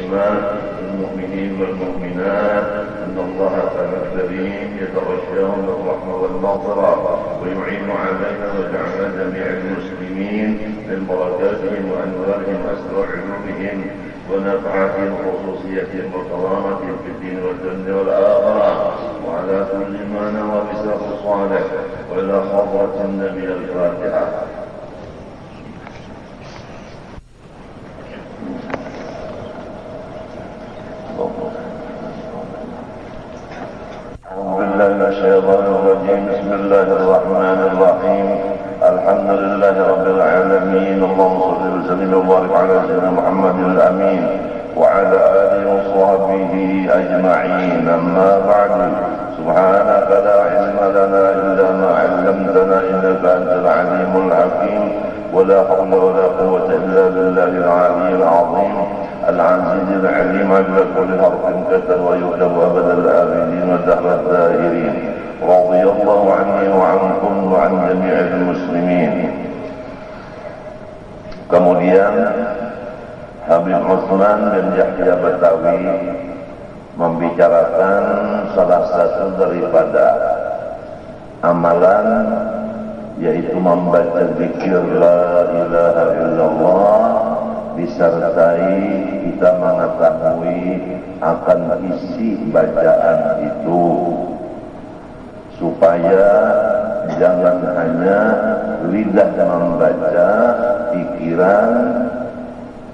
والمسلمات المؤمنين والمؤمنات أن الله تعالى كريم يتغشاهم بالرحمة والمغفرة ويعين علينا وجعل جميع المسلمين من بركاتهم وأنوارهم أسر علومهم ونفعاتهم خصوصيتهم وكرامتهم في الدين والدنيا والآخرة وعلى كل ما نوى بسر الصالح وإلى حضرة النبي الفاتحة. أعوذ بالله من الشيطان الرجيم. بسم الله الرحمن الرحيم. الحمد لله رب العالمين. اللهم صل وسلم وبارك على سيدنا محمد الأمين وعلى آله وصحبه أجمعين. أما بعد، سبحانك لا علم لنا إلا ما علمتنا إنك أنت العليم الحكيم. ولا حول ولا قوة إلا بالله العلي العظيم العزيز العليم على كل حرف كتب ويكتب أبد الآبدين ودهر الدائرين. رضي الله عني وعنكم وعن جميع المسلمين. Kemudian Habib Utsman bin Yahya Batawi membicarakan salah satu daripada amalan, yaitu membaca zikir la ilaha illallah disertai kita mengetahui akan isi bacaan itu, supaya jangan hanya lidah membaca, pikiran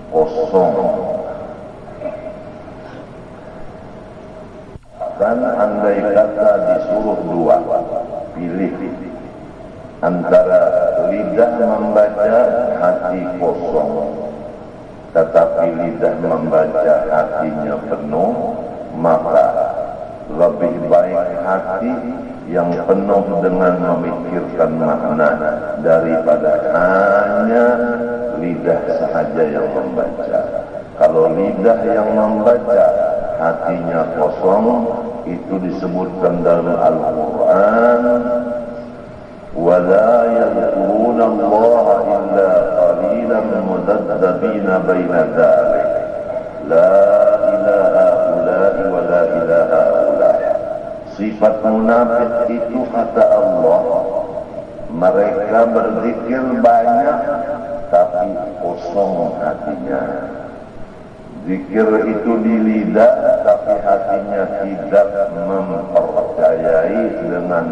kosong. Dan andai kata disuruh dua, pilih antara lidah membaca, hati kosong, tetapi lidah membaca hatinya penuh, maka lebih baik hati yang penuh dengan memikirkan makna daripada hanya lidah sahaja yang membaca. Kalau lidah yang membaca hatinya kosong, itu disebutkan dalam Al-Quran, وَلَا يَذْكُرُونَ اللَّهَ إِلَّا قَلِيلًا مُذَبذَبِينَ بَيْنَ ذَلِكَ لَا إِلَهَ هَؤُلَاءِ وَلَا إِلَهَ هَؤُلَاءِ. Sifat munafik itu, kata Allah, mereka berzikir banyak tapi kosong hatinya. Zikir itu di lidah tapi hatinya tidak mempercayai dengan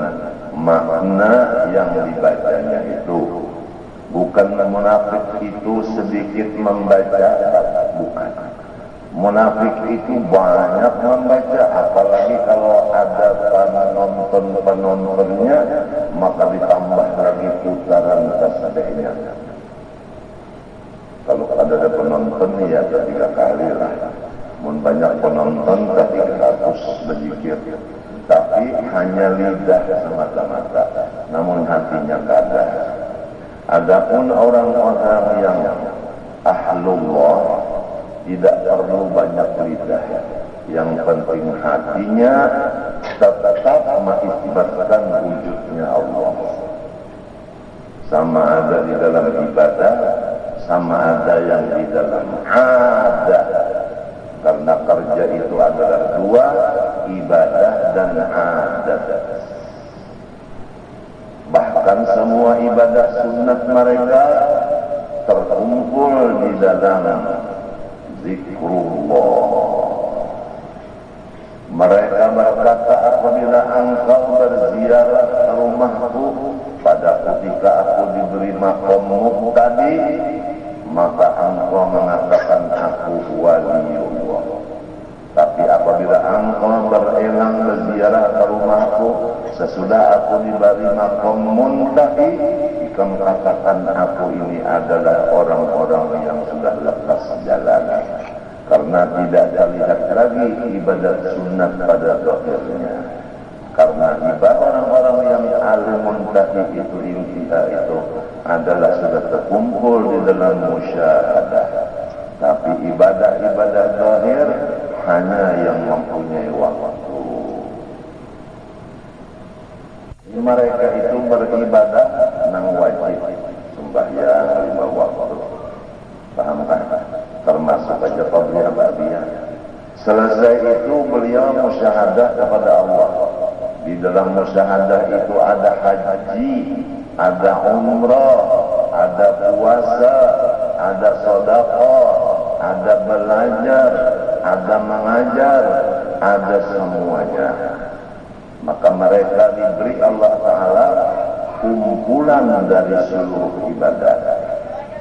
makna yang dibacanya itu. Bukan munafik itu sedikit membaca, bukan. Munafik itu banyak membaca, apalagi kalau ada penonton-penontonnya, maka ditambah lagi putaran tasbihnya. Kalau ada penonton ya 3 kali lah. Mun banyak penonton 300 berzikir. Tapi hanya lidah semata-mata, namun hatinya kada. Adapun orang-orang yang ahlullah tidak perlu banyak lidah, yang penting hatinya tetap mengisbatkan wujudnya Allah. Sama ada di dalam ibadah, sama ada yang di dalam ada. Karena kerja itu adalah dua, ibadah dan adat. Bahkan semua ibadah sunat mereka terkumpul di dalam zikrullah. Mereka berkata, apabila engkau berziarah ke rumahku pada ketika aku diberi makammu tadi, maka engkau mengatakan aku waliullah. Tapi apabila engkau berelang berziarah ke rumahku sesudah aku diberi makam muntahi, engkau mengatakan aku ini adalah orang-orang yang sudah lepas jalan, karena tidak terlihat lagi ibadat sunat pada zahirnya. Karena ibadah orang-orang yang alim muntahi itu intiha itu adalah sudah terkumpul di dalam musyahadah. Tapi ibadah-ibadah zahir hanya yang mempunyai waktu. Mereka itu beribadah nang wajib sembahyang 5 waktu. Paham kan? Termasuk masuk aja qabriyah ba'diyah. Selesai itu beliau musyahadah kepada Allah. Di dalam musyahadah itu ada haji, ada umrah, ada puasa, ada sedekah, ada belajar, ada mengajar, ada semuanya. Maka mereka diberi Allah Ta'ala kumpulan dari seluruh ibadah.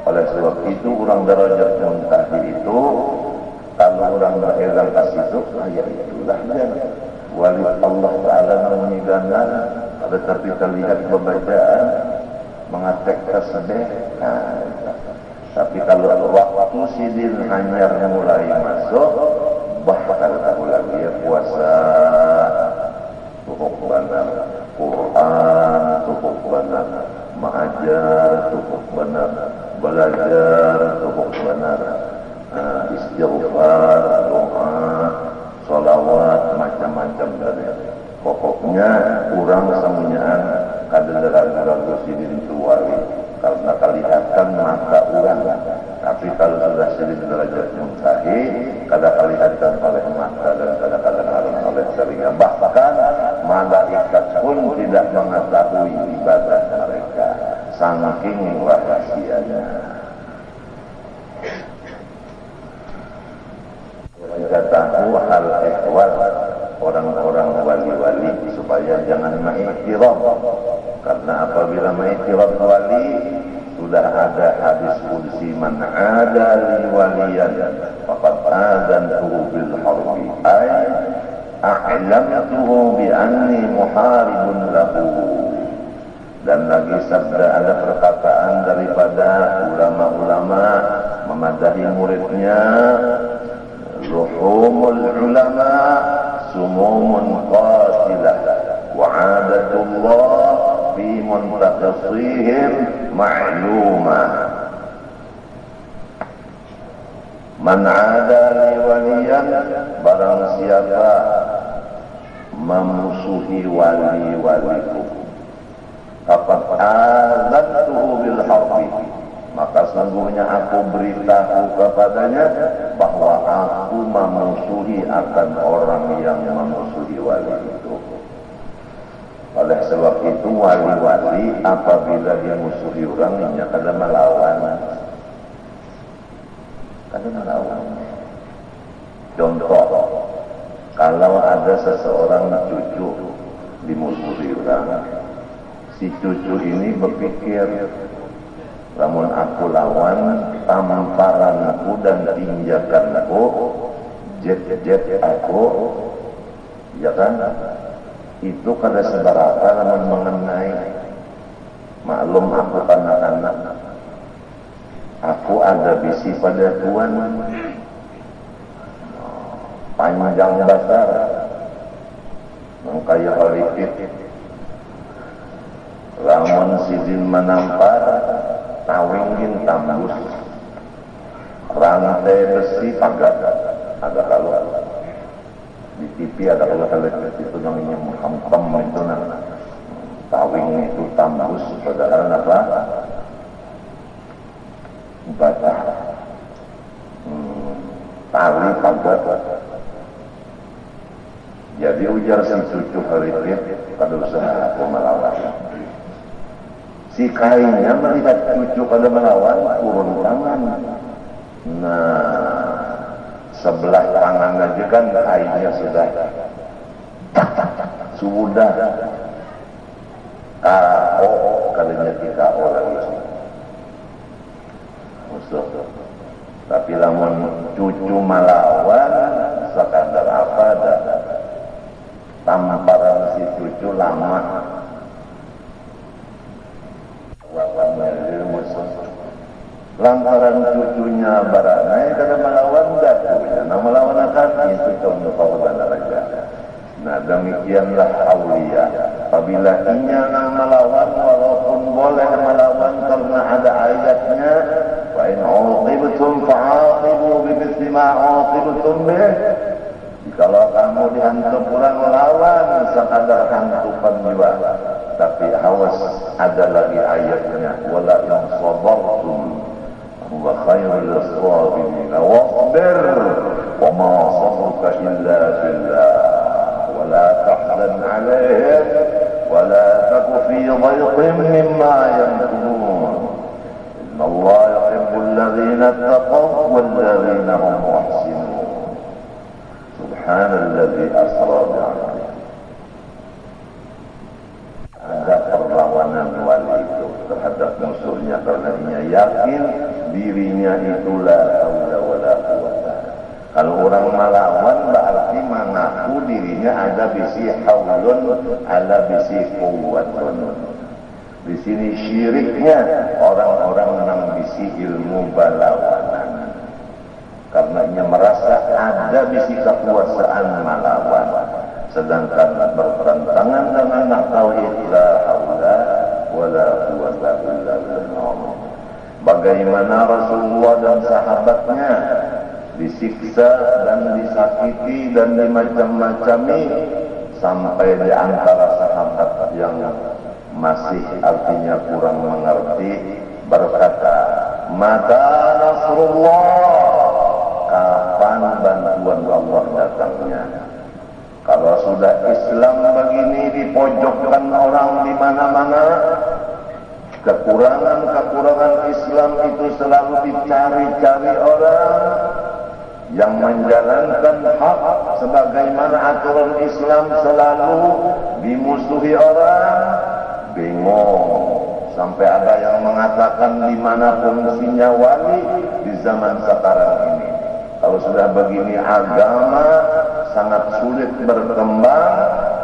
Oleh sebab itu orang darajat muntahi itu, kalau orang berelang ke situ, ya itulah dia wali Allah Ta'ala menidana. Tetapi kita lihat pembacaan mengatek tasbih. Tapi kalau waktu sidin hanyar mulai masuk, bahkan aku lagi puasa, cukup benar, Quran cukup benar, mengajar cukup benar, belajar cukup benar, istighfar, doa, sholawat, macam-macam dari. Pokoknya kurang semuanyaan kadang-kadang sidin tuwali karena kelihatan mata orang. Tapi kalau sudah sidin derajat muntahi, kadang kelihatan oleh mata dan kadang-kadang oleh telinga. Bahkan malaikat pun tidak mengetahui ibadah mereka, saking rahasianya. Kita tahu hal ehwal orang-orang wali-wali supaya jangan mengiktiraf, karena apabila mengiktiraf wali sudah ada hadis qudsi, man ada li waliyan faqad adantuhu bil harbi ay a'lamtuhu bi anni muharibun lahu. Dan lagi sabda, ada perkataan daripada ulama-ulama memadahi muridnya, luhumul ulama sumumun qatilah wa adatullah fi muntaqasihim ma'lumah. Man ada li waliyan, barang siapa memusuhi wali-waliku, faqad azantuhu bil harbi, maka sungguhnya aku beritahu kepadanya bahwa aku memusuhi akan orang yang memusuhi wali itu. Oleh sebab itu wali-wali apabila dia musuhi orang, dia kadang melawan. Contoh, kalau ada seseorang cucu dimusuhi orang, si cucu ini berpikir, namun aku lawan, tamparanku dan tinjakanku, jet-jet aku, ya kan? Itu kada seberapa namun mengenai. Maklum aku kanak-kanak, aku ada bisi pada Tuhan, panjang besar, mengkaya halipit, lamun sidin menampar, tawingin tambus, rantai besi pagar, ada kalau di TV ada kalau televisi itu namanya menghampam itu, tawing itu tambus, padahal apa? Baca tali pagar. Jadi ujar si cucu halipit, kada usah aku melawan. Si kainnya melihat cucu kada melawan, turun tangan. Nah, sebelah tangan aja kan kainnya sudah KO, kalinya KO lagi musuh. Tapi lamun cucu melawan, sekadar apa dah tamparan si cucu lama lantaran cucunya baranai kada melawan datunya, nah melawan akan itu contoh kawan raja. Nah demikianlah aulia, apabila inya melawan walaupun boleh melawan karena ada ayatnya, wa in uqibtum fa'aqibu bimithli ma uqibtum bih. Kalau kamu dihantam orang melawan, sekadar hantupan juga. Tapi awas, ada lagi ayatnya, wala in sabartum وخير الصابرين واصبر وما صبرك إلا بالله ولا تحزن عليهم ولا تك في ضيق مما يمكرون إن الله يحب الذين اتقوا والذين هم محسنون سبحان الذي أسرى بعبده. Ada perlawanan wali itu terhadap musuhnya karena dia yakin dirinya itulah haula wala quwata. Kalau orang melawan berarti mengaku dirinya ada bisi haulun ala bisi quwwatun. Di sini syiriknya orang-orang yang bisi ilmu balawanan. Karena ia merasa ada bisi kekuasaan melawan. Sedangkan bertentangan dengan tauhid la haula wala quwwata illa billah. Bagaimana Rasulullah dan sahabatnya disiksa dan disakiti dan dimacam-macami sampai di antara sahabat yang masih artinya kurang mengerti berkata, "Mata nasrullah?" Kapan bantuan Allah datangnya? Kalau sudah Islam begini dipojokkan orang di mana-mana, kekurangan-kekurangan Islam itu selalu dicari-cari orang yang menjalankan hak sebagaimana aturan Islam selalu dimusuhi orang, bingung. Sampai ada yang mengatakan di mana fungsinya wali di zaman sekarang ini. Kalau sudah begini agama sangat sulit berkembang,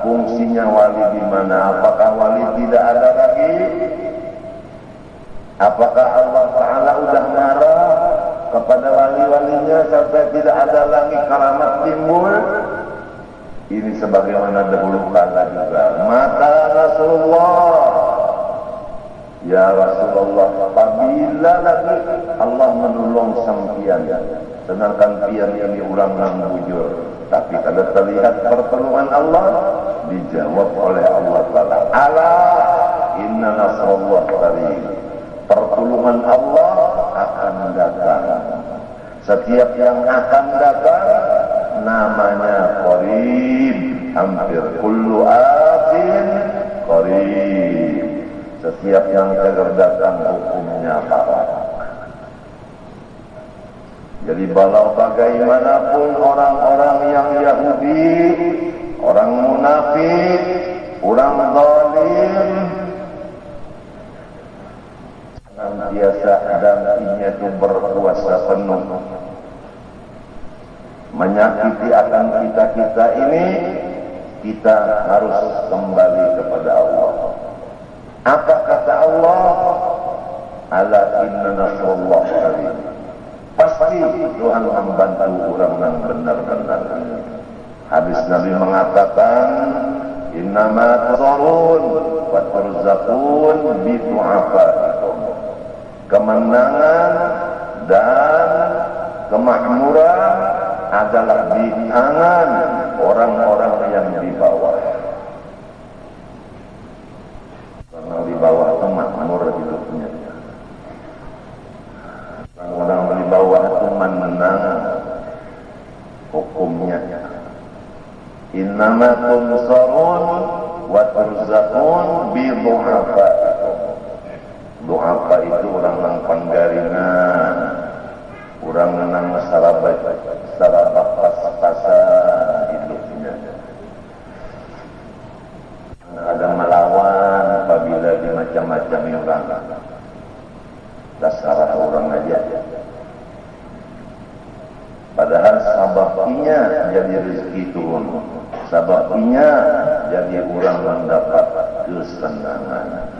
fungsinya wali di mana? Apakah wali tidak ada lagi? Apakah Allah Ta'ala udah marah kepada wali-walinya sampai tidak ada lagi karamat timbul? Ini sebagaimana dahulu kala juga. Mata Rasulullah, ya Rasulullah, apabila lagi Allah menolong sang pian, sedangkan pian ini ulang nang bujur. Tapi kalau terlihat pertolongan Allah, dijawab oleh Allah Ta'ala, ala inna nasrullah qarib. Pertolongan Allah akan datang. Setiap yang akan datang namanya qarib. Hampir kullu atin qarib. Setiap yang akan datang hukumnya haram. Jadi walau bagaimanapun orang-orang yang Yahudi, orang munafik, orang zalim, senantiasa dagingnya itu berkuasa penuh, menyakiti akan kita ini, kita harus kembali kepada Allah. Apa kata Allah? Ala inna nasrullah qarib. Pasti Tuhan membantu orang yang benar-benar. Hadis Nabi mengatakan, innama tusarun wa turzaqun bi du'afaikum. Kemenangan dan kemakmuran adalah di tangan orang-orang yang di bawah. Orang di bawah itu makmur hidupnya. Orang di bawah itu menang hukumnya. Innama tunsarun wa turzaqun bi du'afaikum. Du'afa itu orang yang panggaringan, orang yang sarabat pas-pasan hidupnya. Ada melawan apabila di macam-macam orang. Dasar orang aja. Padahal sababnya jadi rezeki turun, sababnya jadi orang mendapat kesenangan.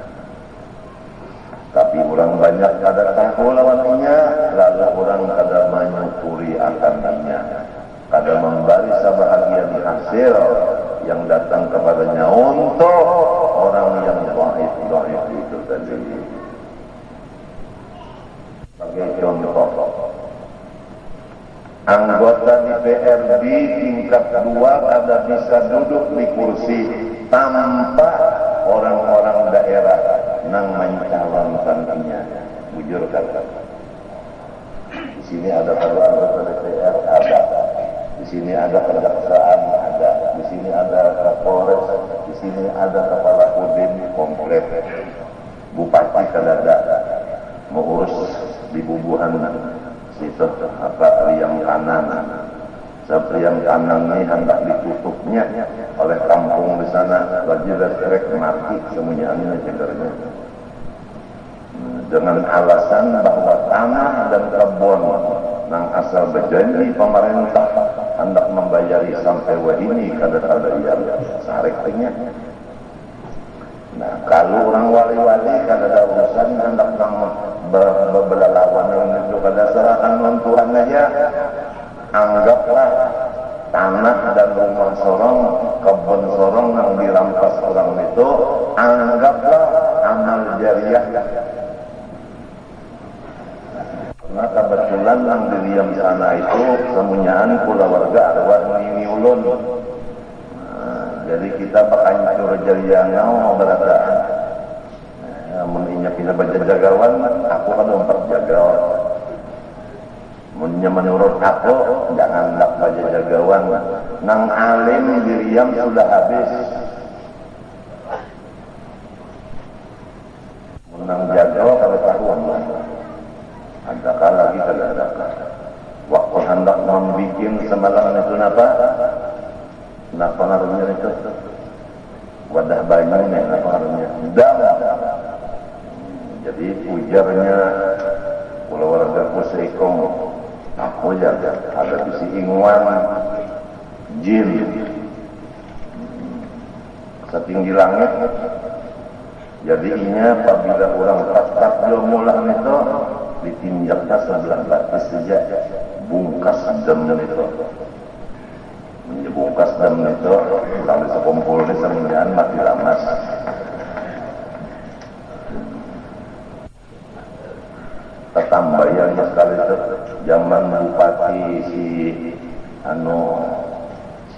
Tapi orang banyak kada tahu lawannya, lalu orang kada menyukuri akannya, kada memberi sebahagian hasil yang datang kepadanya untuk orang yang dhaif itu tadi. Sebagai contoh, anggota DPRD tingkat 2 ada bisa duduk di kursi tanpa orang-orang daerah nang mencalonkannya. Bujur kata. sini ada kalau anggota DPR ada, di sini ada kejaksaan ada, di sini ada Kapolres, di sini ada kepala Kodim komplit, bupati kadada mengurus di bubuhan situ apa yang kanan. Yang kanan ini hendak ditutupnya oleh kampung di sana, lagi listrik mati semuanya cendernya. Dengan alasan bahwa tanah dan kebun nang asal berjanji pemerintah hendak membayari sampai wahini kada yang sariknya. Nah, kalau orang wali-wali kada ada urusan hendak berlawan itu kada serahkan Tuhan aja. Anggaplah tanah dan rumah sorong, kebun sorong yang dirampas orang itu, anggaplah amal jariah. Karena kebetulan yang didiam sana itu semuanya pula warga arwah ini ulun. Jadi kita bakancur jariah ngau berataan. Meninya pindah berjagawan, aku kan empat jagawan. Menurut aku jangan hendak baca jagawan, nang alim diriam sudah habis, menang jaga kalau tahuan adakah lagi kalau adakah waktu hendak membikin semalam itu napa ngaruhnya itu wadah banyaknya napa ngaruhnya dam. Jadi ujarnya pulau warga Kuseikong aku ya ada bisi ingwan jin setinggi langit. Jadi inya apabila orang tak mulah itu ditinjaknya sebelah batis saja bungkas dem itu bungkas dem itu kalau sekumpul ini semuanya mati lamas. Ketambayannya sekali itu zaman bupati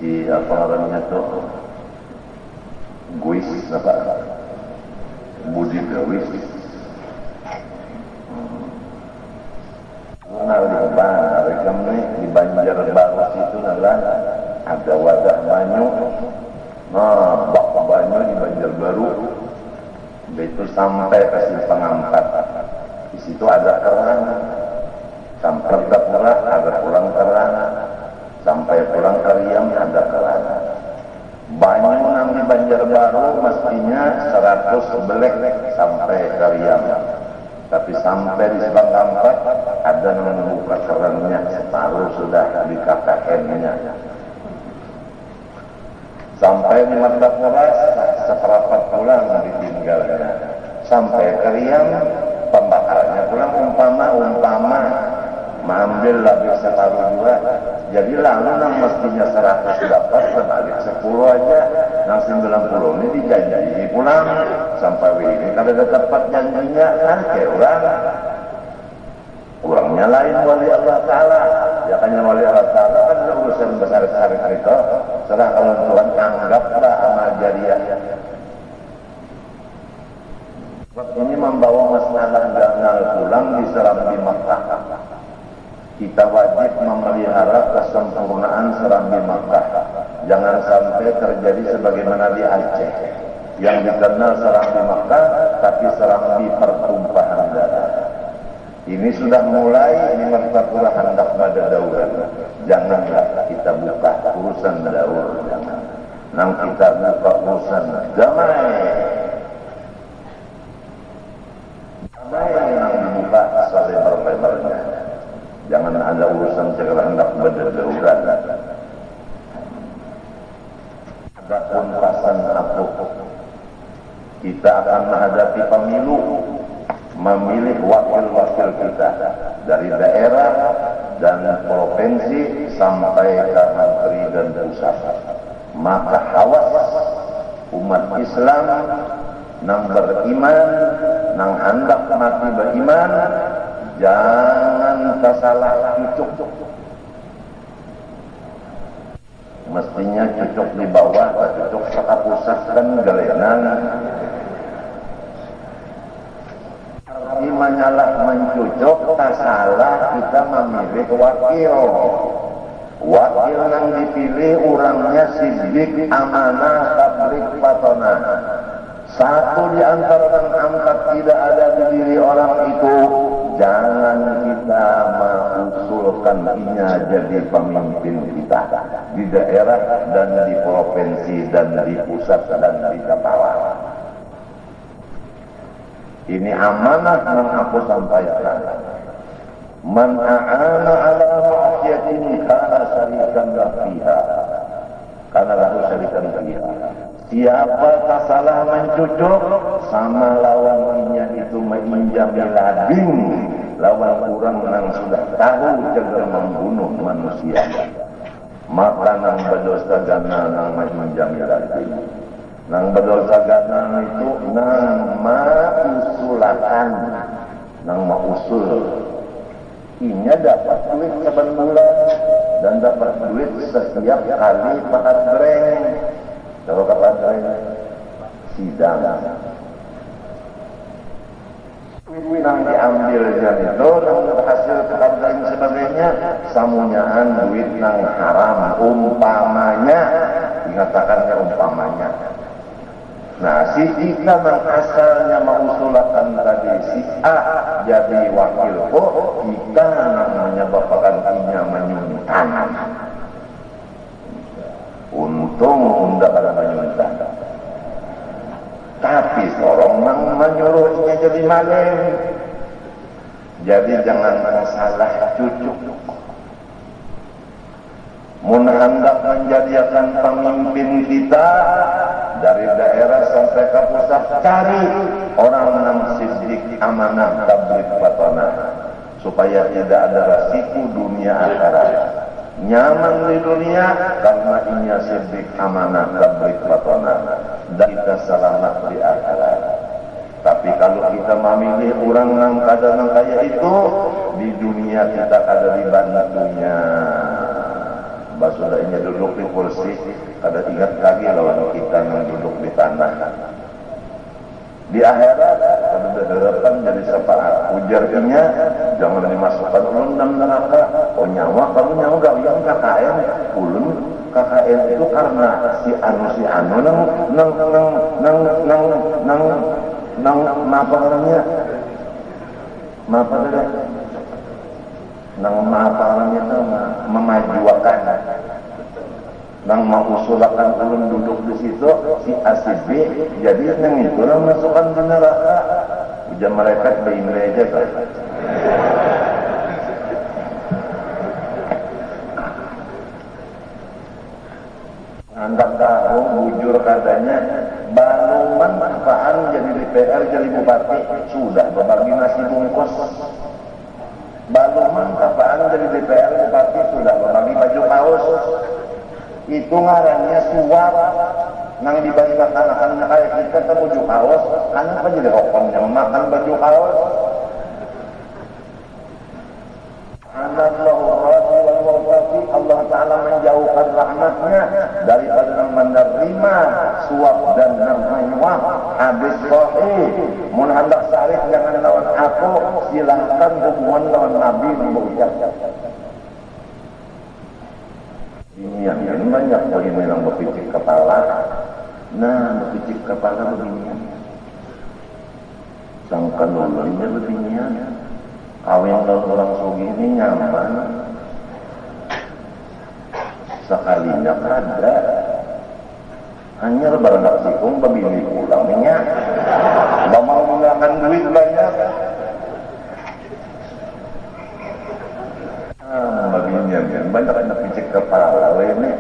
si apa namanya tuh Guis apa Budi Gawis rekam nih di Banjarbaru itu adalah ada wadah banyu, bak banyu di Banjarbaru itu sampai ke Simpang 4. Di situ ada keran, sampai pula ada pulang keran, sampai pulang ke Riam ada keran. Banyu yang di Banjarbaru mestinya 100 belek sampai ke Riam, tapi sampai di Simpang 4 ada yang membuka kerannya separuh sudah di KKN-nya. Sampai di Martapuras seperempat pulang ditinggalnya, sampai ke Riam pembakarnya pulang umpama mengambil lagi separuh juga. Jadi lalu yang mestinya 100 dapat sebalik 10 aja, yang 90 ini dijanji pulang sampai ini kalau ada tempat janjinya kan ke kurangnya lain wali Allah Ta'ala. Ya kan wali Allah Ta'ala kan urusan besar-besar itu serah kalau Tuhan anggaplah amal jariah. Ini membawa masalah ganal pulang di Serambi Makkah. Kita wajib memelihara kesempurnaan Serambi Makkah. Jangan sampai terjadi sebagaimana di Aceh yang dikenal Serambi Makkah tapi Serambi pertumpahan darah. Ini sudah mulai ini Martapura hendak pada dauran. Janganlah kita buka urusan daur, jangan. Nang kita buka urusan damai. Yang dibuka asal lebar-lebarnya. Jangan ada urusan segala hendak berdaulat. Adapun pasan aku, kita akan menghadapi pemilu, memilih wakil-wakil kita dari daerah dan provinsi sampai ke menteri dan pusat. Maka awas umat Islam nang beriman, nang hendak mati beriman, jangan tersalah cucuk. Mestinya cucuk di bawah, cucuk saka pusat kan galenan. Arti menyalah mencucuk tak salah kita memilih wakil. Wakil yang dipilih orangnya sidik, amanah, tablik, patona. Satu di antara yang angkat tidak ada di diri orang itu, jangan kita mengusulkan dia jadi pemimpin kita di daerah dan di provinsi dan di pusat dan di kepala. Ini amanah yang aku sampaikan. Man a'ana ala ma'asyatin kana syarikan fiha. Kana lahu syarikan fiha. Siapa tak salah mencucuk sama lawannya itu menjamil lading. Lawan orang yang sudah tahu cara membunuh manusia. Maka nang berdosa gana nang menjamil lading. Nang berdosa gana itu nang mausulatan. Nang mausul. Inya dapat duit saban bulan dan dapat duit setiap kali padreng. Kalau padreng sidang. Duit yang diambil dari itu, nang hasil padreng sebagainya, samunyaan duit nang haram umpamanya, dikatakannya umpamanya. Nah, si kita yang asalnya mengusulkan tadi si A jadi wakil kita namanya bapakan inya menyuntan. Untung undak ada menyuntan. Tapi seorang yang menyuruhnya jadi maling. Jadi jangan salah cucuk. Mun hendak menjadikan pemimpin kita dari daerah sampai ke pusat, cari orang yang sidik, amanah, tablik, patona, supaya tidak ada resiko dunia akhirat. Nyaman di dunia karena inya sidik, amanah, tablik, patona, dan kita selamat di akhirat. Tapi kalau kita memilih orang yang kadang kayak itu, di dunia kita ada di bantunya. Basudahnya duduk di kursi, kada ingat lagi lawan kita yang duduk di tanah. Di akhirat kada depan jadi syafaat. Ujarnya jangan dimasukkan ulun dalam neraka. Oh nyawa kamu nyawa gak yang KKN. Ulun KKN itu karena si anu nang apa namanya? Apa namanya? Nang maparannya itu memajukan, nang mengusulkan ulun duduk di situ si ACB, jadi yang itu lah masukkan ke neraka. Ujar mereka bayi aja kan. Andak tahu bujur katanya baluman apaan jadi DPR jadi bupati sudah berbagi nasi bungkus. Baluman apaan jadi DPR bupati sudah berbagi baju kaos. Itu ngarannya suap. Nang dibagi anak-anaknya kayak kita ke baju kaos, anak apa jadi hukumnya memakan baju kaos. Allah Ta'ala menjauhkan rahmatnya daripada menerima suap dan mewah. Habis sahih mun hendak salih jangan lawan aku, silahkan hubungan lawan Nabi berucap. Ini yang banyak begini yang berpicik kepala. Nah, berpicik kepala begini. Sangkan ulunnya begini. Kawin kalau orang sugi ini nyaman. Sekalinya ada. Hanya lebaran tak sikung babili pulang minyak. Tidak mau menggunakan duit banyak. Baginya banyak anak picik kepala ini.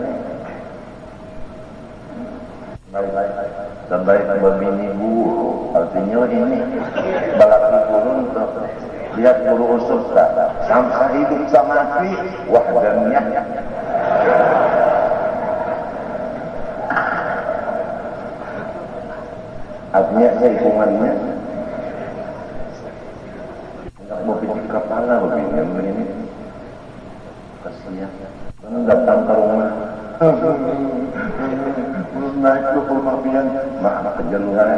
Sampai babini guru. Artinya ini balak turun lihat guru usul sampai hidup sama mati wahdannya. Artinya hitungannya tidak mau pikir kepala begini kasihan kan datang ke rumah naik ke rumah pian maaf kejeluhan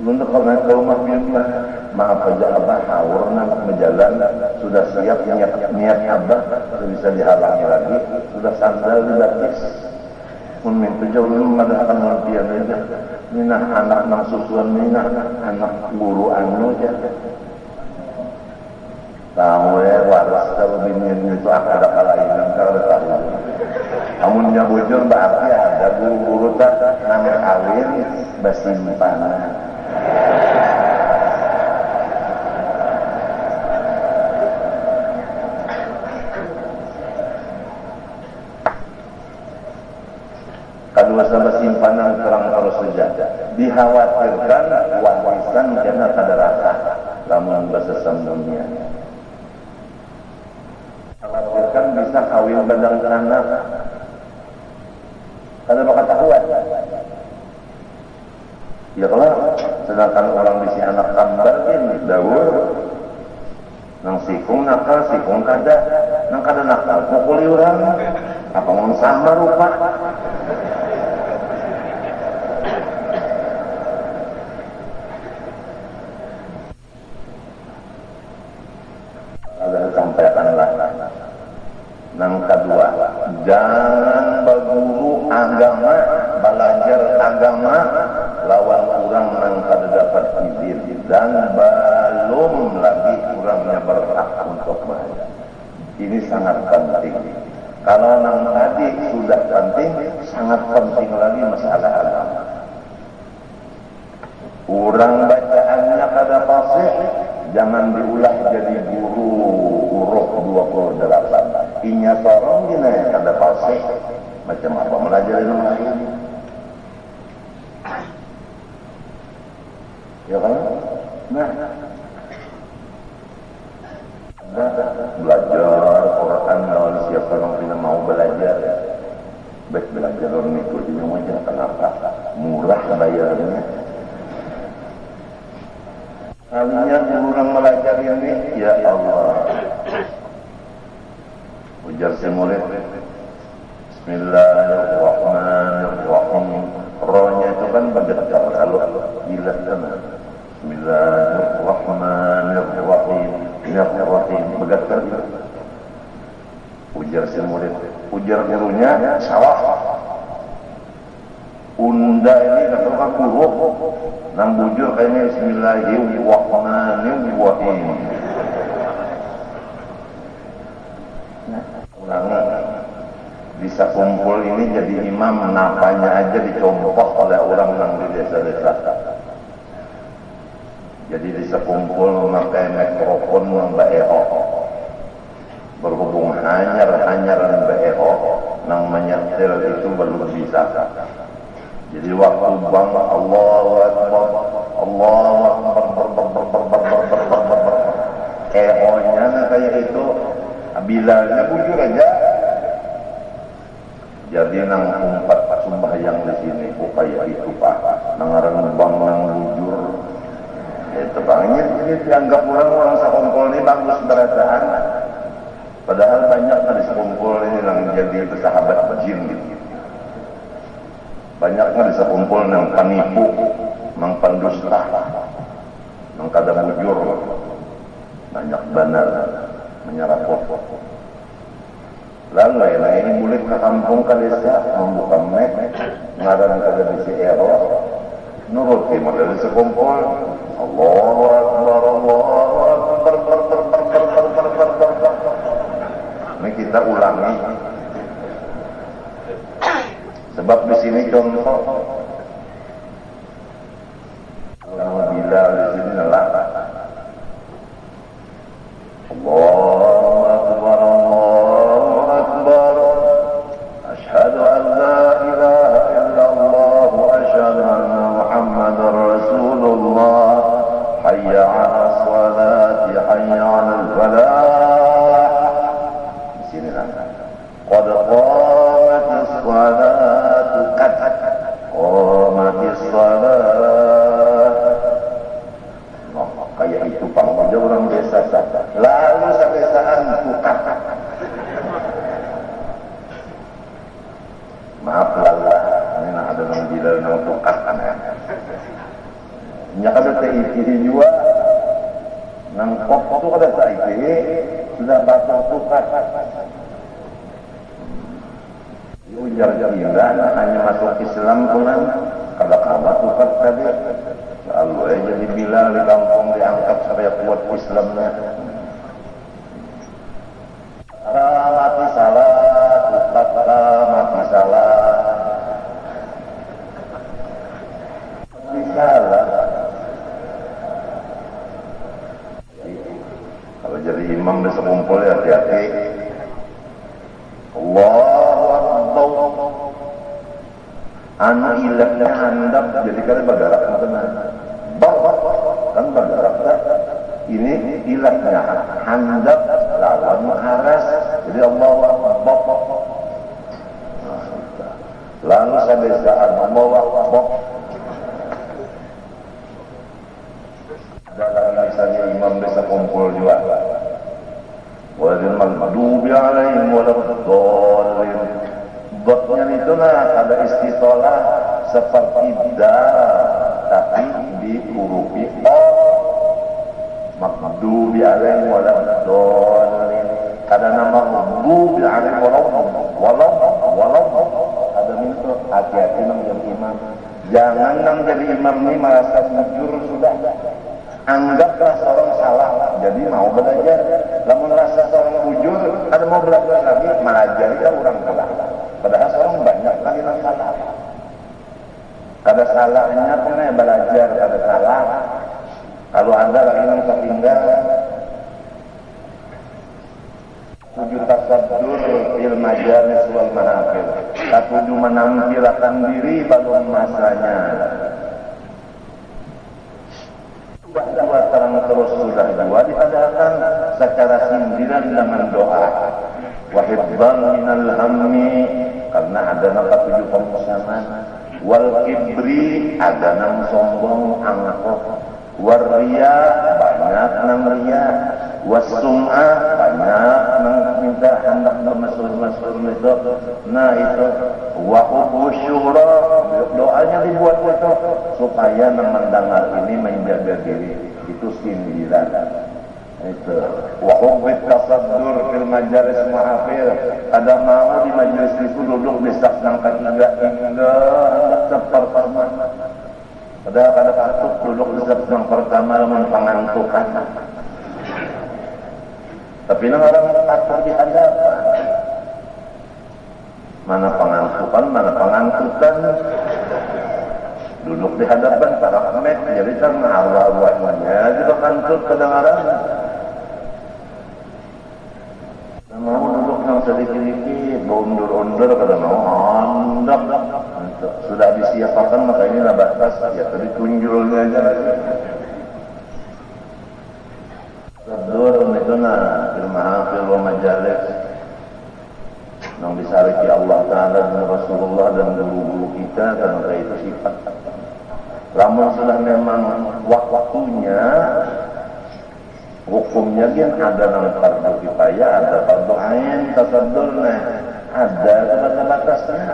Untuk kalau naik ke rumah Bimba, maaf aja Abah, haur nak berjalan, sudah siap niat Abah, bisa dihalangi lagi, sudah sandal di batis. Minta jauh memadahkan lampian aja. Minah anak nang susuan, minah anak guru anu aja. Tahu ya, waras kalau binian itu akan ada kalainan kalau tahu. Amunnya bujur berarti ada guru-guru tak nama kawin basimpanan. Kedua sama simpanan terang harus saja dikhawatirkan warisan karena kada rasa lamun bahasa sambungnya. Khawatirkan bisa kawin badang anak kada bakal tahuan. Ya kalau sedangkan orang bisi anak kambal ini dawur nang sikung nakal sikung kada nang kada nakal pukuli orang apa mau sama rupa. Yang kedua, jangan berguru agama, belajar agama lawan orang yang kada dapat izin dan belum lagi orangnya berhak untuk belajar. Ini sangat penting. Kalau nang tadi sudah penting, sangat penting lagi masalah agama. Orang bacaannya kada fasih, jangan diulah jadi guru huruf 28. Inya sorong gini ada fasih. Macam apa melajari nama ini? Ya kan? Nah, belajar Quran lawan siapa yang tidak mau belajar. Baik belajar orang itu di rumah jangan kenapa murah bayarnya. Kalinya orang belajar ini, ya Allah. Ujar si murid, Bismillahirrahmanirrahim. Rohnya itu kan bergetar kalau gila sana. Bismillahirrahmanirrahim. Bismillahirrahim bergetar. Ujar si murid, ujar gurunya salah. Unda ini kata guru nang bujur kayaknya Bismillahirrahmanirrahim. Ulangi, bisa kumpul ini jadi imam, napanya aja dicontoh oleh orang yang di desa-desa. Jadi bisa kumpul memakai mikrofon Mbak Eho, berhubung hanyar-hanyaran Mbak Eho, nang menyetel itu belum bisa. Jadi waktu bang Allahu Akbar, Allahu Akbar, Eho-nya kayak itu. Bilalnya bujur aja. Jadi nang umpat sembahyang di sini kok kayak itu Pak. Nangaran bang nang bujur. Itu bangnya jadi dianggap orang sekumpul ini bagus derajaan. Padahal banyak dari sekumpul ini yang jadi bersahabat jin gitu. Banyak dari sekumpul yang penipu, mang pendusta, mang kada bujur. Banyak benar. Menyerap pokok. Lalu ini boleh ke kampung ke desa membuka mek ngaran kada bisi ero nurut ke model sekumpul Allahu Akbar Allahu Akbar. Ini kita ulangi sebab di sini contoh kalau bila di sini adalah Allahu Akbar, Allahu Akbar. Asyhadu an la ilaha illallah wa asyhadu anna Muhammadar Rasulullah. Hayya 'alas salati, hayya 'alal falah. Di sini lah. Qad qamatis salatu, qad qamatis salat. Kayak itu panggung orang desa saja. Lalu sekesaan bukan. Maaf lah, ini ada yang bilang yang bukan. nya kada TIP juga nang kop itu kada TIP sudah batal tukar ujar jalan hanya masuk Islam kurang kada kalah tukar tadi lalu aja dibilang di kampung diangkat supaya kuat Islamnya mati salah tukar mati salah salah. Kalau jadi imam di sekumpul ya hati-hati. Allahu Akbar. Anak ilahnya handap jadi kali bagarak benar. Kan bagarak tak. Ini ilahnya handap lawan haras. Jadi Allahu Akbar. Lalu sabesaan Allahu Akbar. Dalam misalnya imam bisa kumpul juga walil maghdubi alaihim waladdallin dotnya itu ada istitolah seperti da tapi dihurufi o maghdubi alaihim waladdallin ada nama maghdubi alaihim walau ada minta hati-hati nang jadi imam jangan nang jadi imam ini merasa jujur sudah anggaplah seorang salah jadi mau belajar namun rasa seorang bujur ada mau belajar lagi melajari kan orang kalah padahal seorang banyak lagi yang salah kada salahnya pernah belajar kada salah kalau anda lagi yang tertinggal 7 tasaddur fil majalis wal mahafil 7 menampilkan diri belum masanya dua terang terus sudah dua diadakan secara sindiran dengan doa wahibban minal hammi karena ada nama 7 pemusaman wal kibri ada nama sombong angkuh warriya banyak nama riya wasum'ah banyak nama minta hendak bermasul-masul itu nah itu wa ubusyura doanya dibuat itu supaya mendengar ini menjaga diri itu sindiran itu wa hubbit tasaddur fil majalis mahafil ada mau di majelis itu duduk di saf nang ketiga hendak sepertama padahal kada patut duduk di saf nang pertama lamun pangantukan tapi nang orang takut di hadapan mana pengantukan mana pengantukan duduk di hadapan para kemet jadi kan Allah-Allahnya juga kantut kedengaran mau duduk yang sedikit-sedikit undur-undur kada mau hendak sudah disiapkan maka ini lah batas ya tadi tunjulnya aja Sadur itu nah ilmahafil wa majalis yang disariki Allah Ta'ala dan Rasulullah dan guru-guru kita karena itu sifat lamun sudah memang waktunya hukumnya dia ada nama fardu kifayah ada fardu ain tasaddurna ada batas-batasnya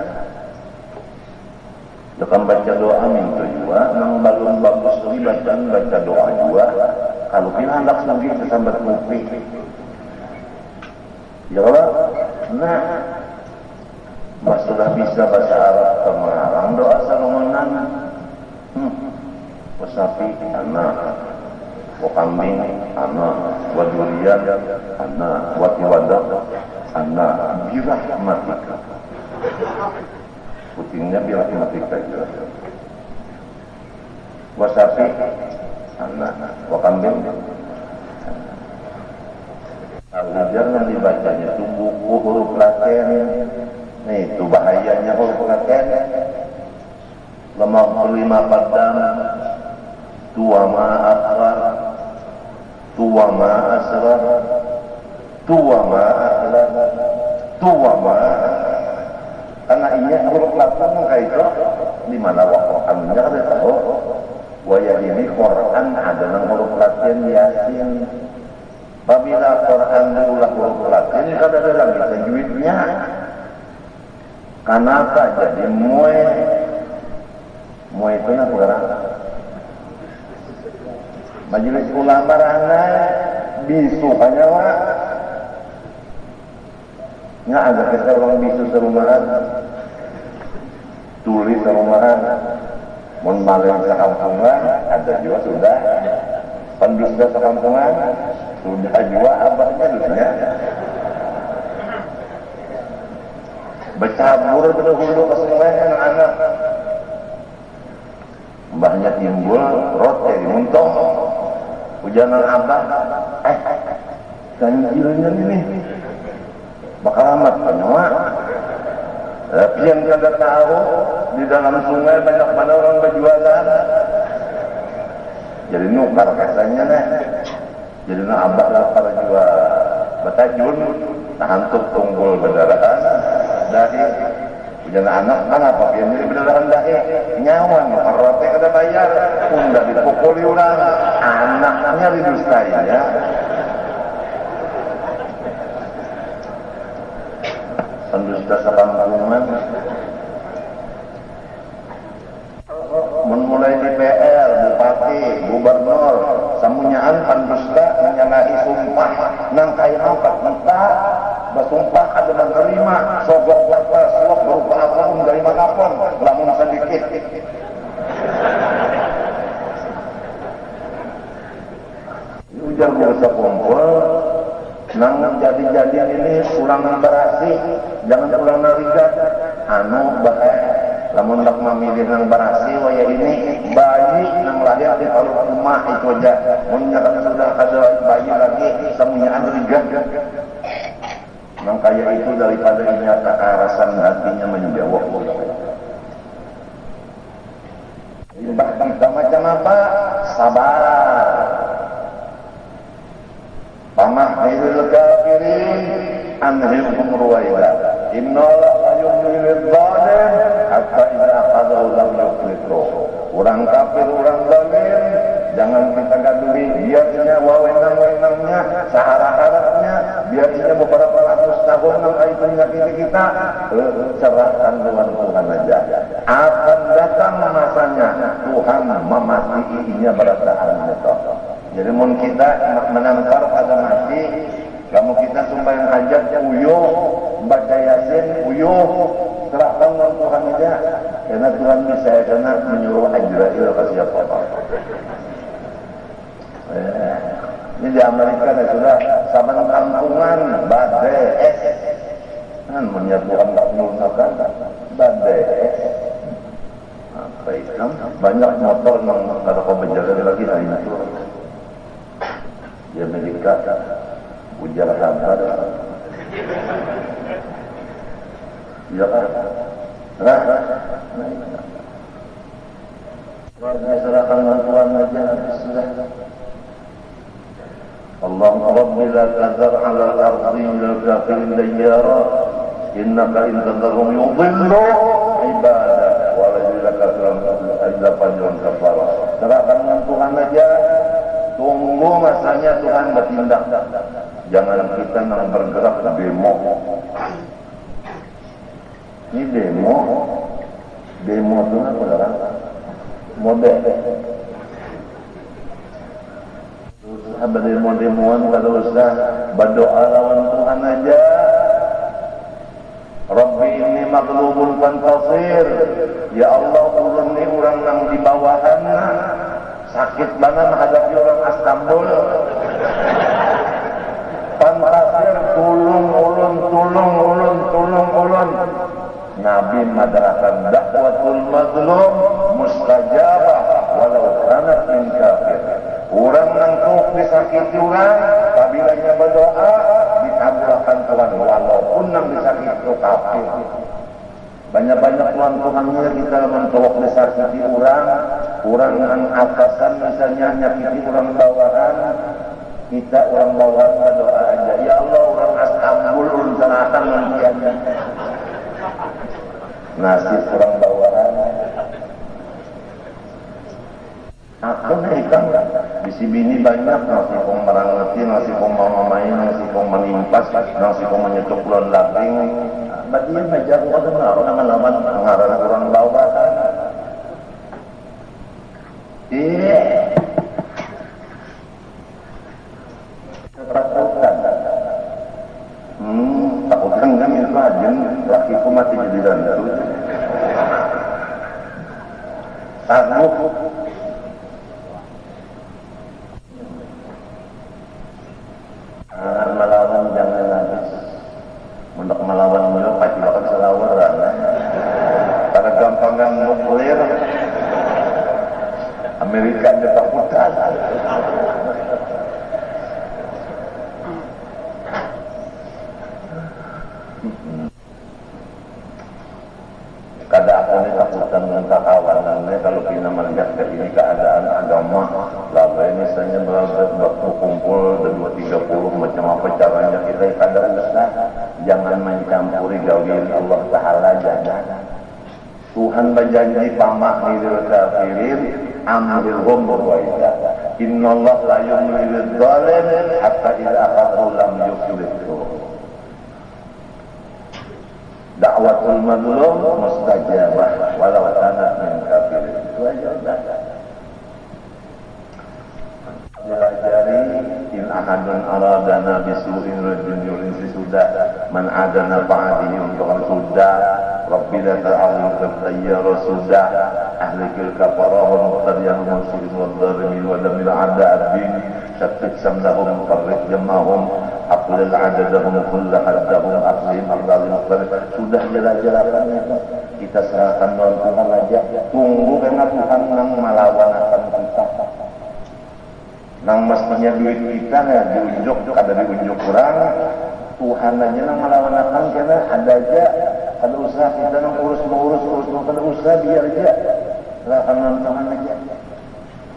dengan baca doa minta juga nang balun bagus lagi baca doa juga kalau kita hendak lagi kesambat kupi ya Allah nah mas sudah bisa bahasa Arab kemarang doa salungan wasapi anak wakambing anak wadurian anak watiwadak anak birahmatika putingnya birahmatika juga wasapi anak wakambing al-hajar yang dibacanya itu buku huruf Latin nih itu bahayanya huruf Latin lemah 5 padam tua ma akhrar tua ma asrar tua ma akhlar tua ma karena ini huruf Latin kayak itu di mana wakokannya ada tahu waya ini Quran ada yang huruf Latin Yasin apabila Quran diulah huruf Latin kada ada lagi tajwidnya kenapa jadi mue itu nak berapa majelis ulama rana bisu hanyawa nggak ada kita orang bisu serumahan tulis serumahan mun maleng sekampungan ada juga sudah pendusta sekampungan sudah juga abahnya dusnya bercabur berdahulu ke sungai anak-anak mbahnya timbul rote dimuntong hujanan abah ganjilnya ini bakal amat penyewa tapi yang kada tahu di dalam sungai banyak mana orang berjualan jadi nukar kasanya nih jadi abah lah para jual betajun hantuk tunggul berdarahan dari hujan anak mana apa yang ini berdarahan dahi nyawan rote kada bayar udah dipukuli orang anaknya didustai ya pendusta sekampungan memulai di PR, bupati, gubernur samunyaan pendusta menyalahi sumpah nang kaya nampak mentah bersumpah ada menerima sogok lapar suap berupa apapun dari manapun lamun sedikit ujar berusaha kumpul nang jadi-jadi ini ulang berasi jangan ulang narigat anu bahaya lamun tak memilih nang berasi waya ini bayi nang lahir di kalau rumah itu aja menyatakan sudah ada bayi lagi semuanya narigat nang kaya itu daripada nyata arasan hatinya menjawab imbah kita macam apa sabar pamahilul kafirin anhilhum ruwaida innallaha la yuhilul zalim hatta idza akhadahu lam yuflitu orang kafir orang zalim jangan kita gaduli biarnya wewenang-wewenangnya sahara-harapnya biarnya beberapa ratus tahun nang itu menyakiti kita serahkan Tuhan Tuhan aja akan datang masanya Tuhan mematiinya pada saat itu. Jadi mun kita menampar pada mati, kamu kita sembahyang hajat uyuh, baca yasin uyuh, serahkan dengan Tuhan aja. Karena Tuhan bisa karena menyuruh Ajrail ke siapa. Ini di Amerika sudah saban kampungan badai kan menyatukan tak menggunakan badai apa itu banyak motor yang kalau kau berjalan lagi hari itu di Amerika ujar kabar ya kan warga serahkan Tuhan aja sudah Allahumma rabbi la tazar ala al-ardi lil kafirin dayyara innaka in tadharhum yudhillu ibadak wa la yudhillu illa fajran kafara serahkan Tuhan aja tunggu masanya Tuhan bertindak jangan kita nang bergerak demo ini demo itu apa orang model sahabat demo-demoan kalau usah berdoa lawan Tuhan aja Rabbi ini maghlubun fantasir ya Allah ulun ni orang yang di bawahan sakit banget menghadapi orang Istanbul fantasir tulung ulun Nabi madrakan dakwatul mazlum mustajabah walau kanat min kafir orang nangkuk disakiti orang apabila berdoa dikabulkan Tuhan walaupun nang disakiti kafir banyak-banyak Tuhan-Tuhannya kita mencolok disakiti orang yang atasan misalnya nyakiti orang bawahan kita orang bawahan berdoa aja ya Allah orang Istanbul urusan nantiannya nasib orang bawahan aku nih kan bisi bini banyak nasi kong merangati nasi kong mamamain nasi kong menimpas nasi kong menyetuk bulan labing bagian meja aku ada menaruh nama-nama pengarang orang bawahan giliran itu. Sanggup. Jangan melawan, jangan habis. Untuk melawan beliau pasti akan selawaran. Karena gampangan nuklir, Amerika ketakutan. Kada aku ini takutan dengan kakawanannya kalau kita melihat ke ini keadaan agama lalu misalnya berkumpul dan 230 macam apa caranya kita kada usah, jangan mencampuri gawin Allah Ta'ala. Jangan. Tuhan berjanji pamak lil kafirin amrilhum berwaidah innallaha la yumlil zalim hatta idza akhadhu lam yuflithu. Da'watul mazlum mustajabah walau kana min kafirin. Itu aja udah. Pelajari in ahadun aradana bisu'in rajulin sudah man adana fa'adihi untuk sudah Rabbi la ta'awun tayyara sudah ahlikil kafarahum muqtadiyal muslimin wal dhalimin wa damil a'da'ad-din syattit samnahum farrik jamahum aqlil adadahum kulla haddahum aqlim aqlalim aqlalim. Sudah jelas-jelasannya kita serahkan dengan Tuhan aja. Tunggu karena Tuhan yang melawan akan kita. Nang mestinya duit kita diunjuk, kada diunjuk kurang. Tuhan aja yang melawan akan karena ada aja. Kada usah kita nang urus kada usah biar aja. Serahkan Tuhan aja.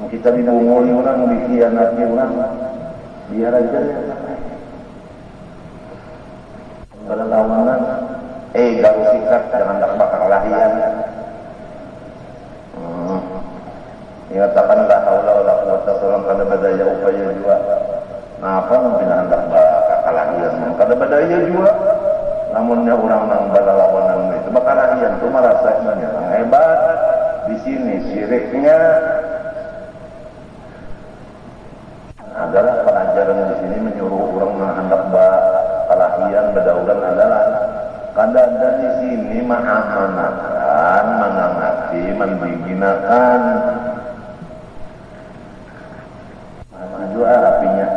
Kita dibunguli orang, dikhianati orang, biar aja ya. Pada lawanan, garu sikat jangan tak bakar lahian. Ingatakan la haula wala quwwata illa kada badaya upaya jua. Nah apa nang pinahandak bakar lahian? Kada badaya jua. Namunnya orang nang bala lawanan itu bakar lahian tu merasanya yang hebat. Di sini syiriknya adalah pelajaran di sini menyuruh orang menghendak kalahian bedaudan adalah kada di sini mengamanatkan, menangati, membiginakan. Maju apinya,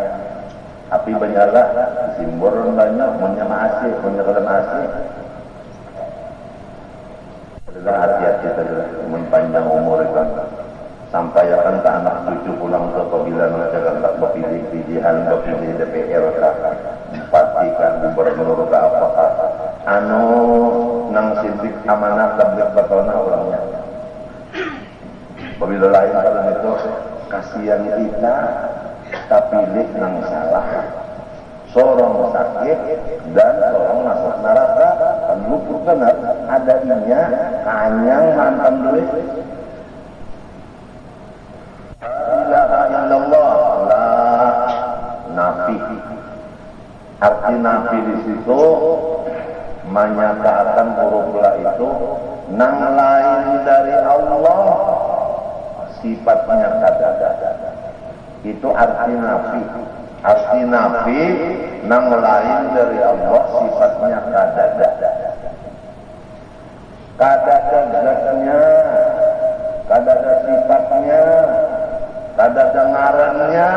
api banyalah, simbol banyak, punya masih, punya kalian masih. Adalah hati-hati saja, panjang umur itu. Sampai akan ke anak cucu pulang ke apabila mereka tak berpilih-pilihan, berpilih DPR bupati kan gubernur ke apakah nang sidik amanah tablik batona orangnya. Apabila lain kalau itu kasihan kita tak pilih nang salah, seorang sakit dan seorang masuk neraka kan luput benar ada inya kanyang mantan duit. Arti nafi di situ menyatakan huruflah itu nang lain dari Allah sifatnya kada. Itu arti nafi. Arti nafi nang lain dari Allah sifatnya kada. Kada zatnya, kada sifatnya, kada ngarannya,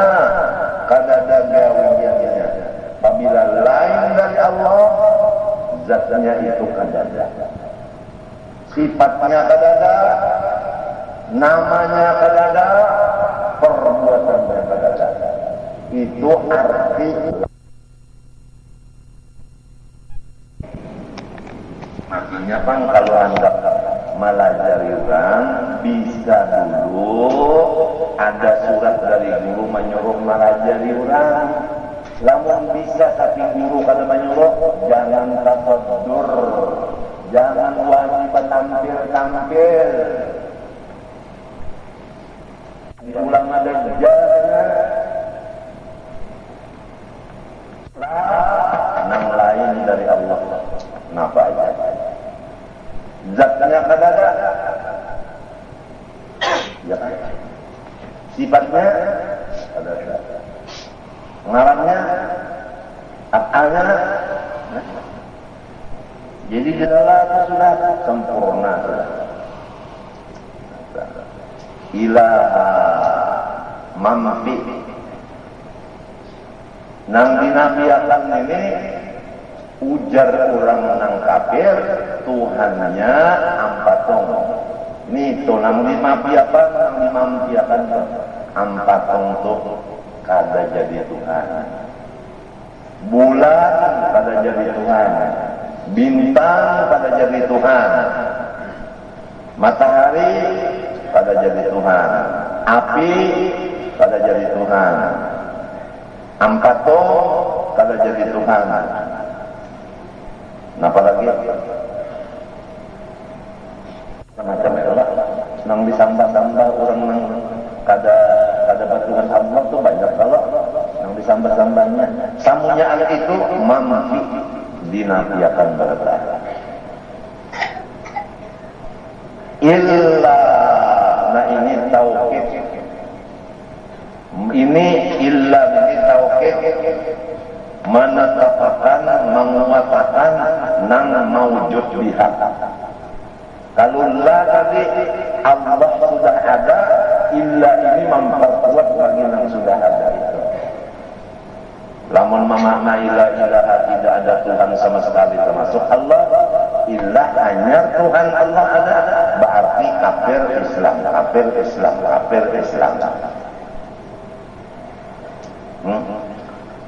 kada gawiannya. Apabila lain dari Allah, zatnya itu kadada, sifatnya kadada, namanya kadada, perbuatannya kadada. Itu arti. Makanya bang kalau anda melajari orang bisa dulu ada surat dari guru menyuruh melajari orang. Lamun bisa tapi guru kada menyuruh, jangan tafadur, jangan wajib tampil. Ulama dajjalnya nang lain dari Allah. Napa aja? Zatnya kada ada. Ya. Sifatnya kada ada. Ngarannya apanya jadi jelas sunat sempurna. Ilaha mampi nang dinafiakan ini ujar orang nang kafir Tuhannya ampatong. Ini itu nang dimafiakan, nang dimampiakan ampatong tuh kada jadi Tuhan. Bulan kada jadi Tuhan, bintang kada jadi Tuhan, matahari kada jadi Tuhan, api kada jadi Tuhan, ampato kada jadi Tuhan. Napa lagi? Macam itulah. Nang disambah-sambah orang nang kada batuhan Allah tuh banyak kalau nang disambah-sambahnya. Samunya itu mampi dinafiakan berata. Illa, nah ini tauhid. Ini illa ini tauhid menetapkan, menguatakan nang maujud biha. Kalau la tadi Allah sudah ada, illa ini memperkuat bagi yang sudah ada itu. Lamun memaknai la ilaha tidak ada Tuhan sama sekali termasuk Allah, illa hanya Tuhan Allah ada, berarti kafir Islam, kafir Islam, kafir Islam.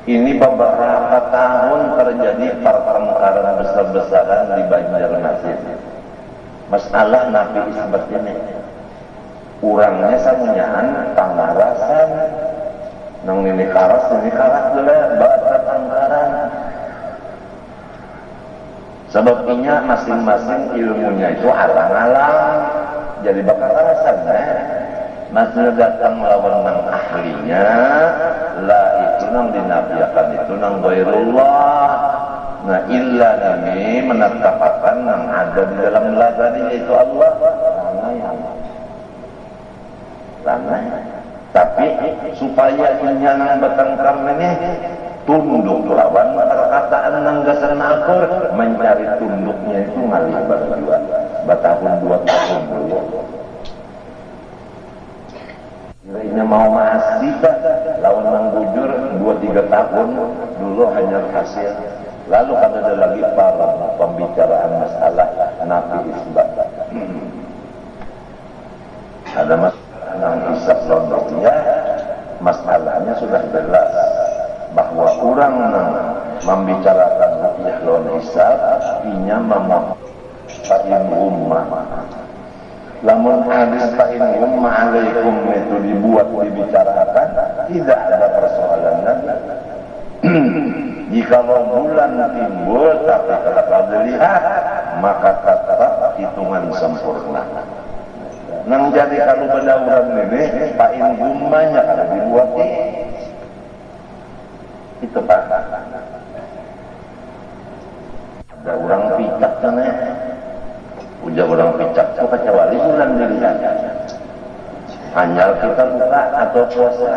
Ini beberapa tahun terjadi pertengkaran besar-besaran di Banjarmasin. Masalah Nabi seperti ini. Urangnya samunyaan pangarasan. Nang ini karas dulu bahasa tangkaran. Sebabnya masing-masing ilmunya itu alang-alang. Jadi bakal karasan Masih datang melawan nang ahlinya, la itu nang dinafiakan itu nang ghairullah. Nah illa ini menetapkan yang ada di dalam la tadi yaitu Allah. Tanah. Tapi supaya nang bertengkar ini tunduk lawan perkataan nang gasan akur, mencari tunduknya itu ngalih berdua batahun 2 tahun dulu. Kira-kira mau masih lawan nang bujur 2-3 tahun dulu hanya hasil. Lalu ada lagi para pembicaraan masalah Nabi Isbat. Ada masalah yang hisab londoknya, masalahnya sudah jelas bahwa orang membicarakan rupiah lon hisab artinya memakai ummah. Lamun hadis fa'in ummah alaikum itu dibuat dibicarakan, tidak ada persoalan lagi. Jika bulan timbul tapi kalau dilihat maka tetap hitungan sempurna. Nang jadi kalau berdauran ini fa'in ummahnya kalau dibuat itu pak. Ada orang picak sana. Ujar orang picak, kok kecuali bulan dilihat. Hanya kita buka atau puasa.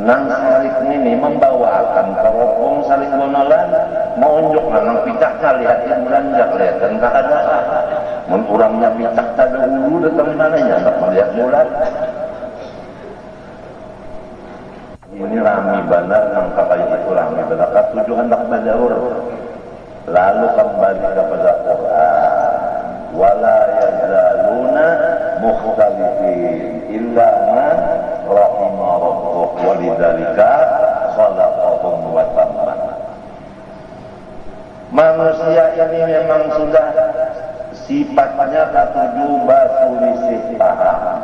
Nang sarik ini membawakan keropong saling bonolan, mau unjuk nang picaknya lihatin bulan jak lihatin tak ada. Mun kurangnya picak tak ada hulu datang mananya tak melihat bulan. Ini rami benar nang kata itu rami benar. Tujuan tak berdaur. Lalu kembali kepada Quran. Wala yazaluna mukhtalifin illa man rahima rabbuk walidzalika khalaqahum wa tamma. Manusia ini memang sudah sifatnya ketujuh basulisih paham.